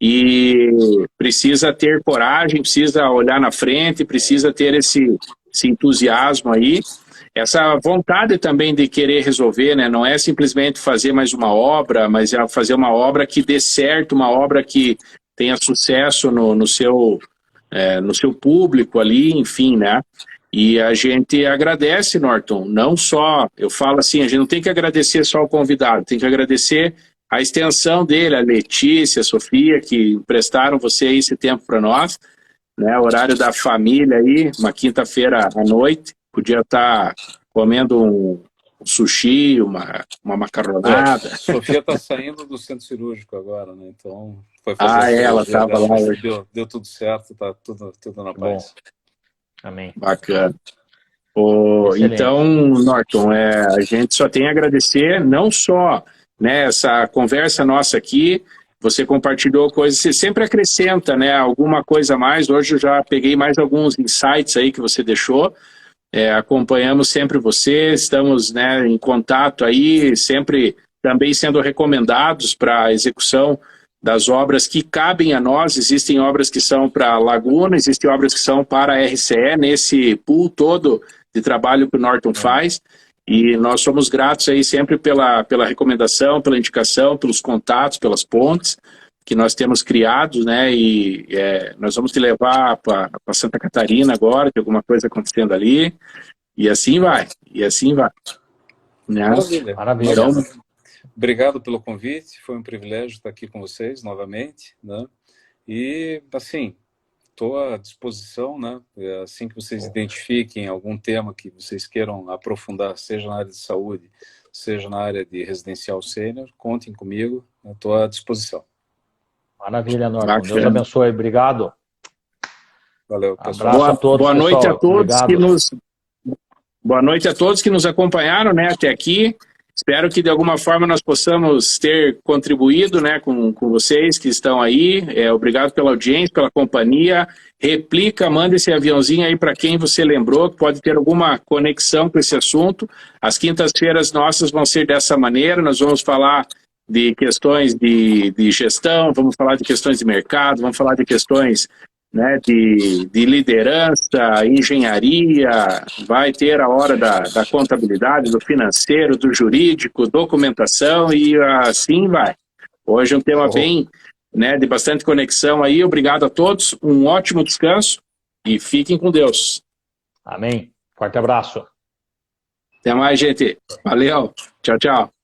e precisa ter coragem, precisa olhar na frente, precisa ter esse entusiasmo aí. Essa vontade também de querer resolver, né? Não é simplesmente fazer mais uma obra, mas é fazer uma obra que dê certo, uma obra que tenha sucesso no seu público ali, enfim, né? E a gente agradece, Norton, não só, eu falo assim, a gente não tem que agradecer só o convidado, tem que agradecer a extensão dele, a Letícia, a Sofia, que emprestaram você esse tempo para nós, né? Horário da família aí, uma quinta-feira à noite. Podia estar comendo um sushi, uma macarronada. A Sofia está saindo do centro cirúrgico agora, né? Então foi fazer ela estava lá hoje. Deu tudo certo, está tudo na paz. Bom. Amém. Bacana. Então, Norton, a gente só tem a agradecer, não só, né, essa conversa nossa aqui, você compartilhou coisas, você sempre acrescenta, né, alguma coisa a mais. Hoje eu já peguei mais alguns insights aí que você deixou. Acompanhamos sempre você, estamos, né, em contato aí, sempre também sendo recomendados para a execução das obras que cabem a nós. Existem obras que são para Laguna, existem obras que são para a RCE, nesse pool todo de trabalho que o Norton faz, e nós somos gratos aí sempre pela recomendação, pela indicação, pelos contatos, pelas pontes que nós temos criado, né, e nós vamos te levar para Santa Catarina agora, tem alguma coisa acontecendo ali, e assim vai, Né? Maravilha. Maravilha. Então, obrigado pelo convite, foi um privilégio estar aqui com vocês novamente, né, e, assim, estou à disposição, né, assim que vocês identifiquem algum tema que vocês queiram aprofundar, seja na área de saúde, seja na área de residencial sênior, contem comigo, estou à disposição. Maravilha, Norton. Deus abençoe. Obrigado. Valeu, pessoal. Abraço a todos, boa noite pessoal. A todos boa noite a todos que nos acompanharam, né, até aqui. Espero que de alguma forma nós possamos ter contribuído, né, com vocês que estão aí. Obrigado pela audiência, pela companhia. Replica, manda esse aviãozinho aí para quem você lembrou, que pode ter alguma conexão com esse assunto. As quintas-feiras nossas vão ser dessa maneira. Nós vamos falar de questões de gestão, vamos falar de questões de mercado, vamos falar de questões, né, de liderança, engenharia, vai ter a hora da contabilidade, do financeiro, do jurídico, documentação e assim vai. Hoje é um tema bem, né, de bastante conexão aí. Obrigado a todos, um ótimo descanso e fiquem com Deus. Amém. Forte abraço. Até mais, gente. Valeu. Tchau, tchau.